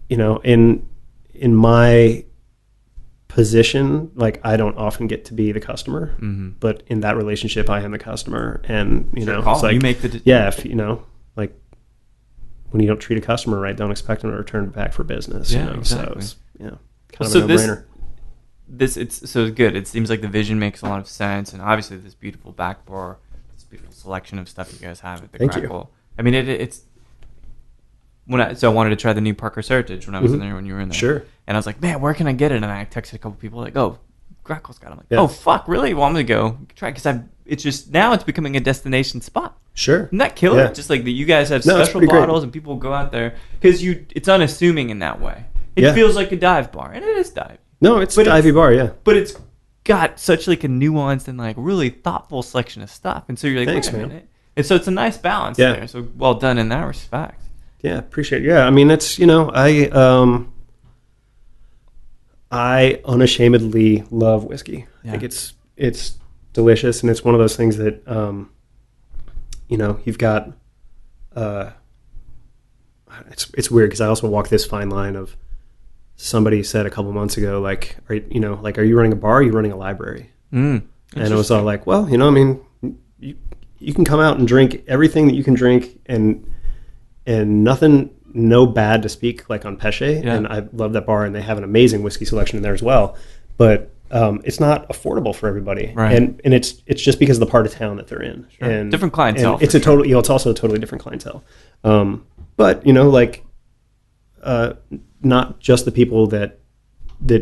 in my position, like I don't often get to be the customer, but in that relationship, I am the customer, and it's like you make the if like when you don't treat a customer right, don't expect them to return back for business. Exactly. So kind of a no-brainer. It's good. It seems like the vision makes a lot of sense, and obviously this beautiful back bar, this beautiful selection of stuff you guys have at the Grackle. I mean, it's. I wanted to try the new Parker's Heritage when I was in there when you were in there. Sure. And I was like, man, where can I get it? And I texted a couple people like, oh, Grackle's got it. I'm like, oh, fuck, really? Well, I'm going to go try it because it's just now it's becoming a destination spot. Sure. Isn't that killer? Yeah. Just like that you guys have special bottles and people go out there because it's unassuming in that way. It feels like a dive bar, and it is dive. No, it's a divey bar, yeah. But it's got such like a nuanced and like really thoughtful selection of stuff. And so you're like, thanks, wait a minute. And so it's a nice balance there. So well done in that respect. Yeah, appreciate it. Yeah, I mean, it's, I unashamedly love whiskey. I think it's delicious, and it's one of those things that, you've got, it's weird because I also walk this fine line of somebody said a couple months ago, like, are you running a bar or are you running a library? And it was all like, well, you can come out and drink everything that you can drink and no bad to speak like on Peche, and I love that bar, and they have an amazing whiskey selection in there as well. But it's not affordable for everybody, right? And it's just because of the part of town that they're in, and different clientele. And it's it's also a totally different clientele. But not just the people that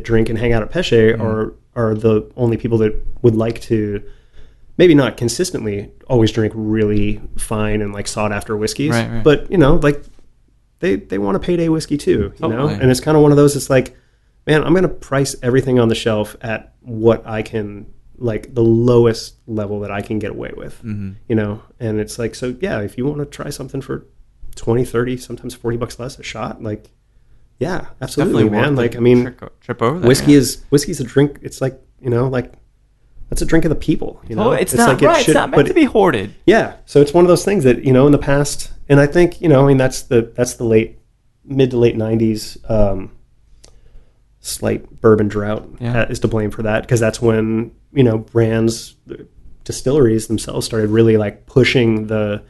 drink and hang out at Peche are the only people that would like to. Maybe not consistently always drink really fine and like sought after whiskeys, right. But like they want a payday whiskey too, totally. And it's kind of one of those. It's like, man, I'm going to price everything on the shelf at what I can, like the lowest level that I can get away with, and it's like, so yeah, if you want to try something for 20, 30, sometimes $40 less a shot, like, yeah, absolutely, man. Like, I mean, trip over there, whiskey's a drink. It's like, like, that's a drink of the people, it's not like it's not meant to be hoarded. Yeah, so it's one of those things that in the past, and I think that's the mid to late '90s slight bourbon drought is to blame for that, because that's when, brands, distilleries themselves started really like pushing the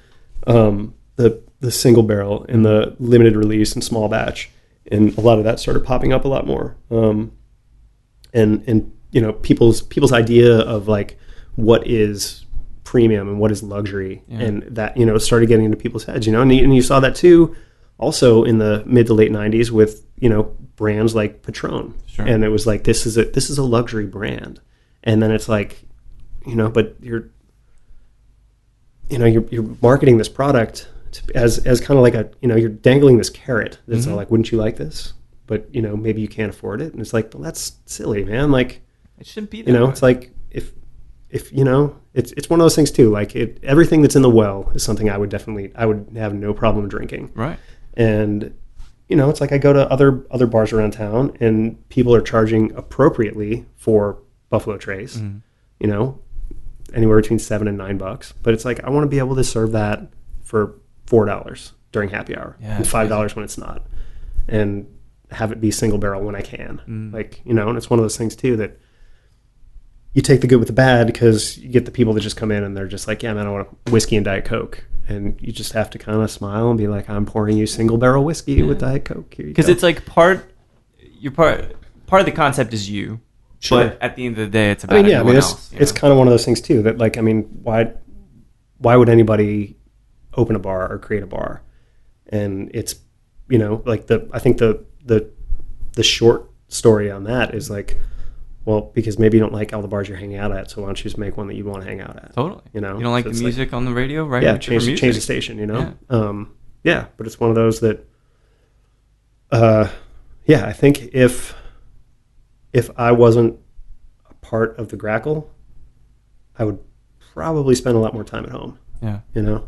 single barrel and the limited release and small batch, and a lot of that started popping up a lot more. And people's idea of like what is premium and what is luxury, and that started getting into people's heads, and you saw that too also in the mid to late 90s with brands like Patron. Sure. And it was like, this is a luxury brand, and then it's like, but you're marketing this product as kind of like you're dangling this carrot that's all like, wouldn't you like this, but maybe you can't afford it, and it's like, well, that's silly, man. Like, it shouldn't be that way. It's like if it's one of those things too, like everything that's in the well is something I would have no problem drinking, right? And it's like I go to other bars around town and people are charging appropriately for Buffalo Trace, anywhere between $7 and $9, but it's like, I want to be able to serve that for $4 during happy hour, and $5 when it's not, and have it be single barrel when I can. Like, and it's one of those things too that you take the good with the bad, because you get the people that just come in and they're just like, yeah, man, I want a whiskey and Diet Coke. And you just have to kind of smile and be like, I'm pouring you single barrel whiskey with Diet Coke. Because it's like part of the concept is you. Sure. But at the end of the day, it's about everyone else. It's kind of one of those things too that, like, why would anybody open a bar or create a bar? And it's, like I think the short story on that is like, well, because maybe you don't like all the bars you're hanging out at, so why don't you just make one that you want to hang out at? Totally. You don't like the music on the radio, right? Yeah, change the station, Yeah. But it's one of those that, I think if I wasn't a part of the Grackle, I would probably spend a lot more time at home. Yeah. I don't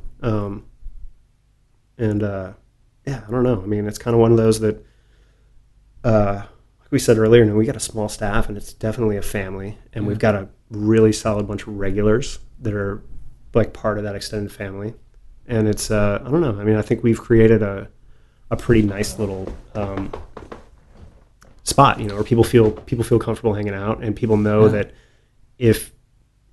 know. I mean, it's kind of one of those that, like we said earlier, we got a small staff, and it's definitely a family, and we've got a really solid bunch of regulars that are like part of that extended family, and it's I don't know. I mean, I think we've created a pretty nice little spot, where people feel comfortable hanging out, and people know that if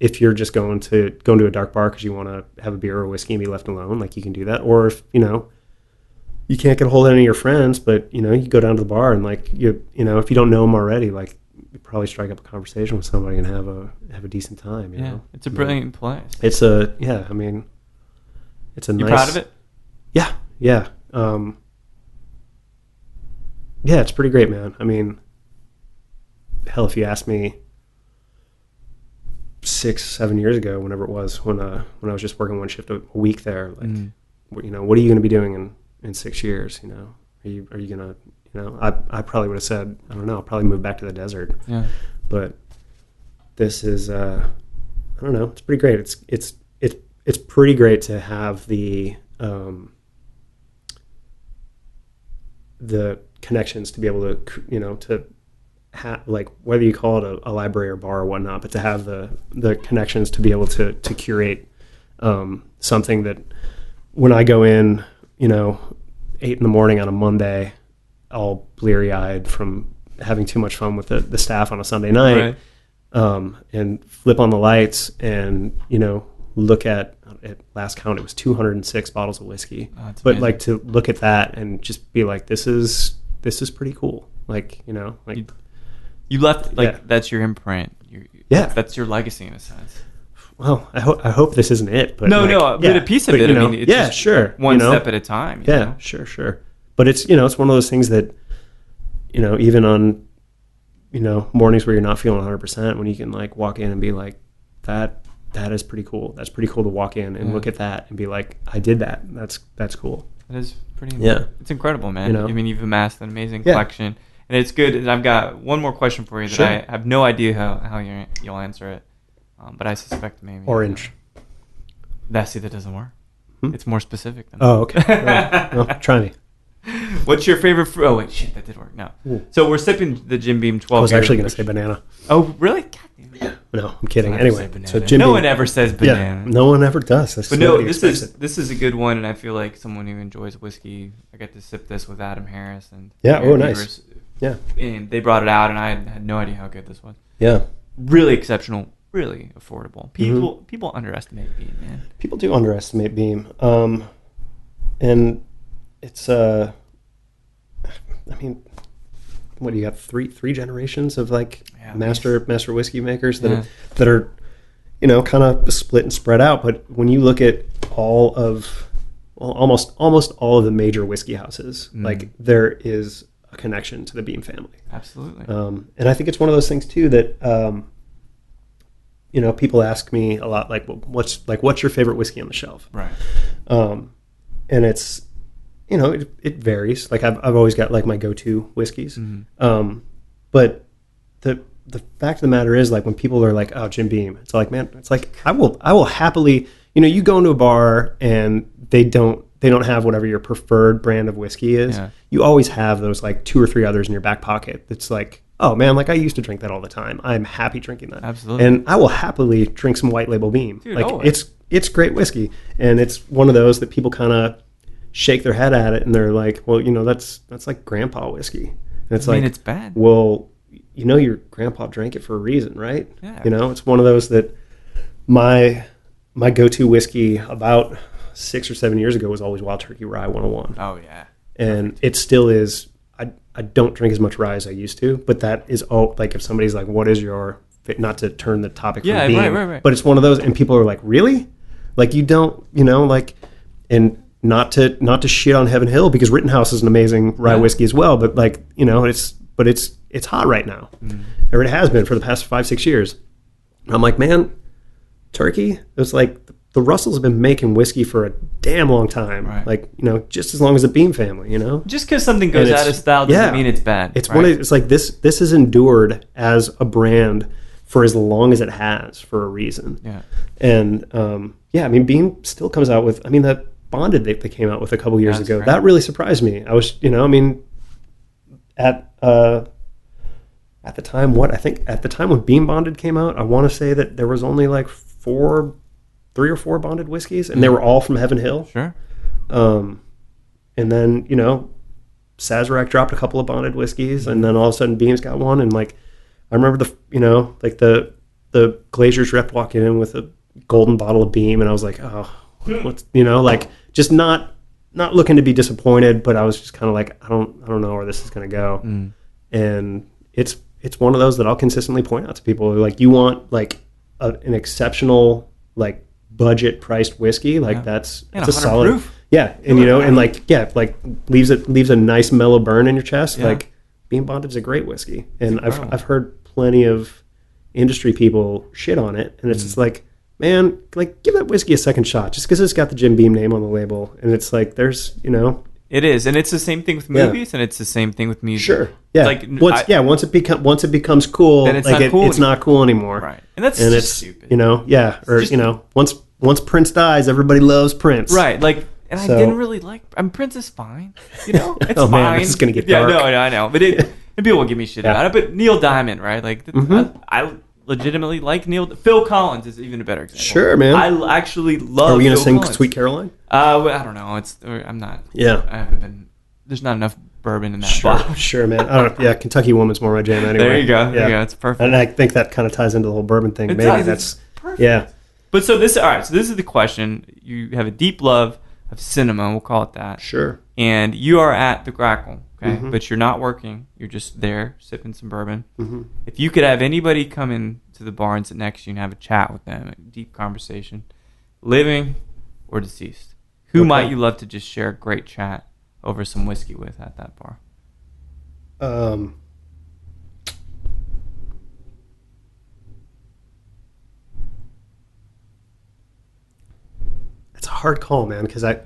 you're just going to a dark bar because you want to have a beer or whiskey and be left alone, like, you can do that, or if you can't get a hold of any of your friends, but you go down to the bar and, like, if you don't know them already, like, you probably strike up a conversation with somebody and have a decent time. You know? It's a brilliant place. It's a I mean, it's a You nice. proud of it? Yeah. Yeah, it's pretty great, man. I mean, hell, if you asked me 6-7 years ago, whenever it was, when I was just working one shift a week there, like, what are you going to be doing in 6 years? Are you gonna, I probably would have said, I don't know, I'll probably move back to the desert. Yeah. But this is, I don't know, it's pretty great. It's pretty great to have the connections to be able to, to have, like, whether you call it a library or bar or whatnot, but to have the connections to be able to curate something that when I go in, 8 in the morning on a Monday, all bleary-eyed from having too much fun with the staff on a Sunday night, right. And flip on the lights and, look at last count, it was 206 bottles of whiskey. Oh, but amazing. Like, to look at that and just be like, this is pretty cool. Like, like you left, like, that's your imprint. That's your legacy in a sense. Well, I hope this isn't it, but but a piece of it. I mean, it's just sure, one step at a time. Sure. But it's it's one of those things that even on mornings where you're not feeling 100%, when you can, like, walk in and be like, that is pretty cool. That's pretty cool to walk in and look at that and be like, I did that. That's cool. It is pretty. Yeah, it's incredible, man. I mean, you've amassed an amazing collection, and it's good. And I've got one more question for you that I have no idea how you'll answer it. But I suspect maybe orange. That doesn't work. It's more specific than that. Okay. Well, try me. What's your favorite fruit? Oh, wait, shit, that did work. No. Ooh. So we're sipping the Jim Beam 12. I was actually going to say banana. Oh, really? God damn it. Yeah. No, I'm kidding. Anyway, so Jim Beam, one ever says banana. Yeah, no one ever does. But no, this is a good one, and I feel like someone who enjoys whiskey, I get to sip this with Adam Harris. And nice. Yeah. And they brought it out, and I had no idea how good this was. Yeah. Really exceptional, really affordable. People underestimate Beam, man. People do underestimate Beam. And it's, I mean, what do you got? Three generations of like master whiskey makers that are, you know, kind of split and spread out. But when you look at almost all of the major whiskey houses, like there is a connection to the Beam family. Absolutely. And I think it's one of those things too that, you know, people ask me a lot, like, what's your favorite whiskey on the shelf? Right. And it's, you know, it varies. Like I've always got like my go-to whiskeys. But the fact of the matter is, like, when people are like, oh, Jim Beam, it's like, man, it's like, I will happily, you know, you go into a bar and they don't have whatever your preferred brand of whiskey is. Yeah. You always have those like 2 or 3 others in your back pocket. That's like, oh man, like I used to drink that all the time. I'm happy drinking that. Absolutely. And I will happily drink some white label Beam. Dude, like always. it's great whiskey. And it's one of those that people kind of shake their head at it and they're like, well, you know, that's like grandpa whiskey. And it's I mean, like, it's bad. Well, you know, your grandpa drank it for a reason, right? Yeah. You know, it's one of those that my go-to whiskey about 6 or 7 years ago was always Wild Turkey Rye 101. Oh yeah. And it still is. I don't drink as much rye as I used to, but that is all, like, if somebody's like, what is your, not to turn the topic from Beam, right. but it's one of those, and people are like, really? Like, you don't, you know, like, and not to shit on Heaven Hill, because Rittenhouse is an amazing rye whiskey as well, but like, you know, it's hot right now, or it has been for the past 5-6 years. And I'm like, man, Turkey, it's like the Russells have been making whiskey for a damn long time, right? Like, you know, just as long as the Beam family, you know. Just because something goes out of style doesn't mean it's bad. It's right? It's like this has endured as a brand for as long as it has, for a reason. Yeah. And I mean, Beam still comes out with, I mean, that Bonded they came out with a couple years ago. Great. That really surprised me. I was, you know, I mean, at the time when Beam Bonded came out, I want to say that there was only like 3 or 4 bonded whiskeys, and they were all from Heaven Hill. Sure. And then, you know, Sazerac dropped a couple of bonded whiskeys, and then all of a sudden Beam's got one. And like, I remember the Glazier's rep walking in with a golden bottle of Beam, and I was like, oh, what's, you know, like, just not looking to be disappointed, but I was just kind of like, I don't know where this is going to go. And it's one of those that I'll consistently point out to people. Like, you want like an exceptional, like, budget priced whiskey, like that's a solid proof. Yeah. And you know, and like, like leaves a nice mellow burn in your chest. Like, Beam Bonded's a great whiskey. And I've heard plenty of industry people shit on it, and it's just like, man, like, give that whiskey a second shot, just because it's got the Jim Beam name on the label. And it's like, there's, you know, it is, and it's the same thing with movies, and it's the same thing with music. Sure, yeah. Like, once it becomes cool, then it's like not cool it's not cool anymore, right? And that's just stupid, you know. Yeah, or just, you know, once Prince dies, everybody loves Prince, right? Like, and I didn't really like. Prince is fine, you know. It's oh, fine. Man, this is gonna get dark. Yeah, no, I know, but and people will give me shit about it. But Neil Diamond, right? Like, I legitimately like Neil. Phil Collins is even a better example. Sure, man. I actually love. Are we gonna Phil sing Collins. Sweet Caroline? I don't know. I'm not. Yeah, I haven't been. There's not enough bourbon in that bottle. Sure, man. I don't know. Yeah, Kentucky Woman's more my jam anyway. There you go. Yeah. There you go. It's perfect. And I think that kind of ties into the whole bourbon thing. Maybe that's perfect. Yeah. But so this is the question. You have a deep love of cinema, we'll call it that. Sure. And you are at the Grackle, okay? But you're not working. You're just there sipping some bourbon. If you could have anybody come in to the bar and sit next to you and have a chat with them, a deep conversation, living or deceased, who might you love to just share a great chat over some whiskey with at that bar? It's a hard call, man, because there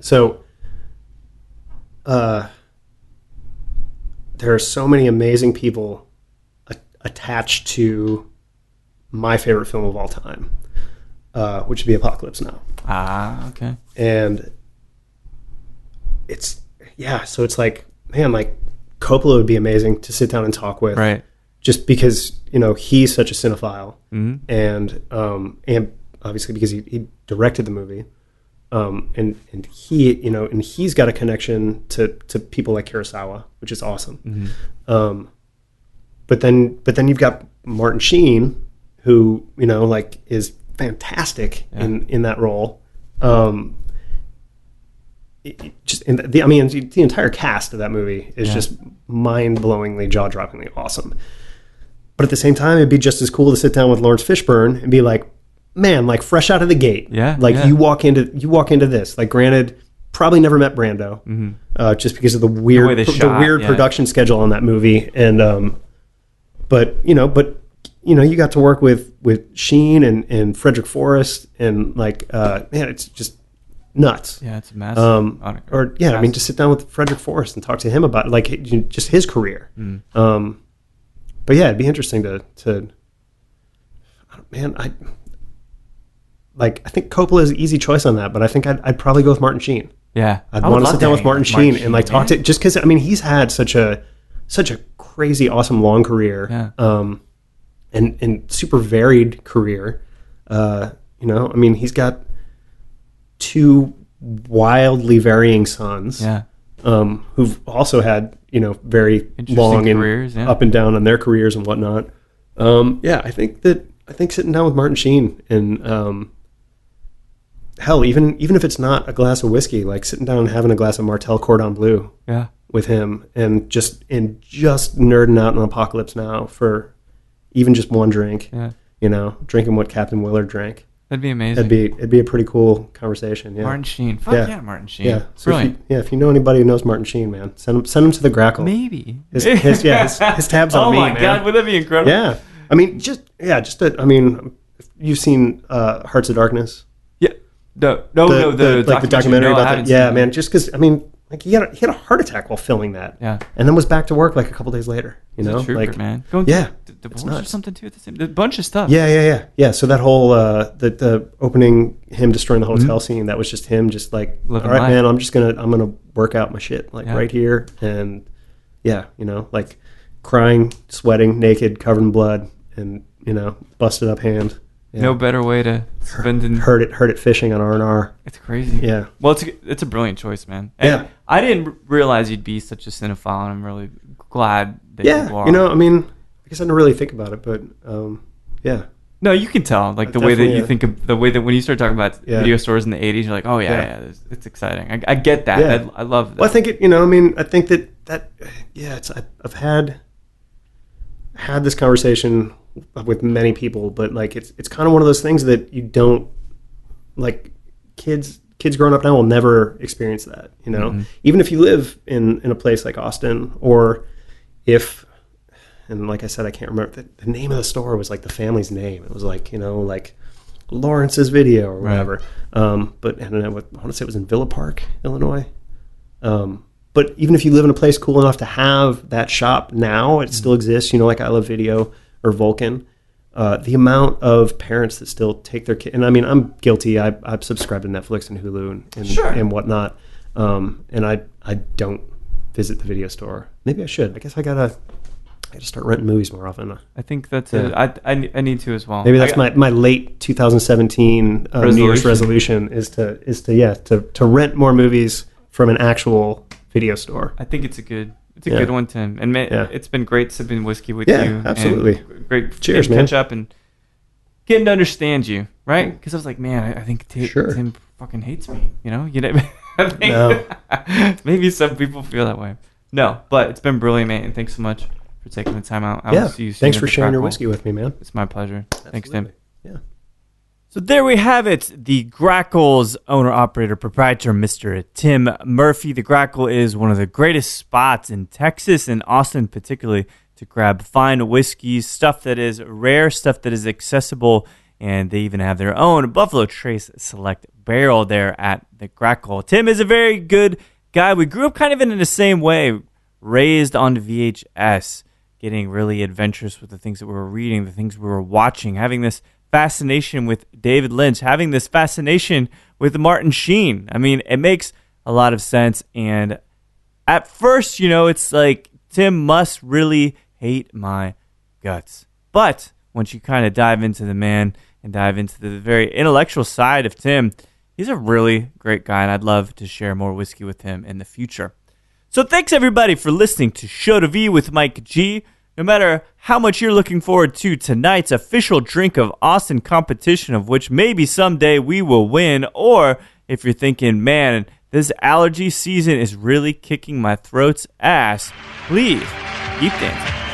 are so many amazing people attached to my favorite film of all time, which would be Apocalypse Now. Ah, okay. And so it's like, man, like, Coppola would be amazing to sit down and talk with, right? Just because, you know, he's such a cinephile, and obviously because he directed the movie, and he, you know, and he's got a connection to people like Kurosawa, which is awesome. but then you've got Martin Sheen, who, you know, like is fantastic in that role. The entire cast of that movie is just mind-blowingly, jaw-droppingly awesome. But at the same time, it'd be just as cool to sit down with Lawrence Fishburne and be like, man, like fresh out of the gate. You walk into this. Like, granted, probably never met Brando, just because of the weird production schedule on that movie. And but you got to work with Sheen and Frederick Forrest, and like man, it's just nuts. Yeah, it's a massive. I mean, just sit down with Frederick Forrest and talk to him about like just his career. But yeah, it'd be interesting to man, I think Coppola is an easy choice on that, but I think I'd probably go with Martin Sheen. Yeah, I'd want to sit down with Martin Sheen and like talk to, just because I mean he's had such a crazy awesome long career, and super varied career. I mean he's got 2 wildly varying sons, who've also had very long and careers, up and down on their careers and whatnot. I think sitting down with Martin Sheen and hell, even if it's not a glass of whiskey, like sitting down and having a glass of Martell Cordon Bleu with him and just nerding out on Apocalypse Now for even just one drink, drinking what Captain Willard drank. That'd be amazing. It'd be a pretty cool conversation. Yeah. Martin Sheen. Fuck yeah, Martin Sheen. Yeah. So brilliant. If you know anybody who knows Martin Sheen, man, send him to the Grackle. Maybe. His tab's on me, man. Oh my God, would that be incredible? Yeah. I mean, you've seen Hearts of Darkness? Yeah. The documentary about that. Yeah, man. Just because, I mean, like he had a heart attack while filming that. Yeah. And then was back to work like a couple days later. He's a trooper, man. Divorce or something too. A bunch of stuff. Yeah. So that whole the opening, him destroying the hotel scene, that was just him, just like, living all right, life. Man, I'm gonna work out my shit right here, and like crying, sweating, naked, covered in blood, and busted up hand. Yeah. No better way to spend. Heard it fishing on R&R. It's crazy. Yeah. Well, it's a brilliant choice, man. And I didn't realize you'd be such a cinephile, and I'm really glad that you are. I mean, I guess I didn't really think about it, but No, you can tell, like the way that you think of the way that when you start talking about video stores in the 80s, you're like, oh it's exciting. I get that. Yeah. I love that. Well, I think I think that I've had this conversation with many people, but like it's kind of one of those things that you don't, like, kids growing up now will never experience that, even if you live in a place like Austin, or if, and like I said, I can't remember the name of the store was like the family's name. It was like, like Lawrence's Video or whatever. Right. But I don't know, I want to say it was in Villa Park, Illinois. But even if you live in a place cool enough to have that shop now, it still exists, like I Love Video or Vulcan. The amount of parents that still take their kid, and I mean, I'm guilty. I've subscribed to Netflix and Hulu and whatnot. And I don't visit the video store. Maybe I should. I guess I gotta start renting movies more often. I think that's I need to as well. Maybe that's my late 2017 New Year's resolution is to rent more movies from an actual video store. I think it's a good one, Tim. And it's been great sipping whiskey with you. Yeah, absolutely. Great. Cheers, man. Catch up and getting to understand you, right? Because I was like, man, I think Tim fucking hates me. I think maybe some people feel that way. No, but it's been brilliant, man. And thanks so much for taking the time out. I will see you soon. Thanks for sharing your whiskey with me, man. It's my pleasure. Absolutely. Thanks, Tim. Yeah. So there we have it. The Grackle's owner, operator, proprietor, Mr. Tim Murphy. The Grackle is one of the greatest spots in Texas and Austin particularly to grab fine whiskeys, stuff that is rare, stuff that is accessible, and they even have their own Buffalo Trace Select barrel there at the Grackle. Tim is a very good guy. We grew up kind of in the same way, raised on VHS, getting really adventurous with the things that we were reading, the things we were watching, having this fascination with David Lynch, having this fascination with Martin Sheen. I mean, it makes a lot of sense. And at first, it's like, Tim must really hate my guts. But once you kind of dive into the man and dive into the very intellectual side of Tim, he's a really great guy, and I'd love to share more whiskey with him in the future. So thanks, everybody, for listening to Show to V with Mike G. No matter how much you're looking forward to tonight's official drink of Austin competition, of which maybe someday we will win, or if you're thinking, man, this allergy season is really kicking my throat's ass, please keep dancing.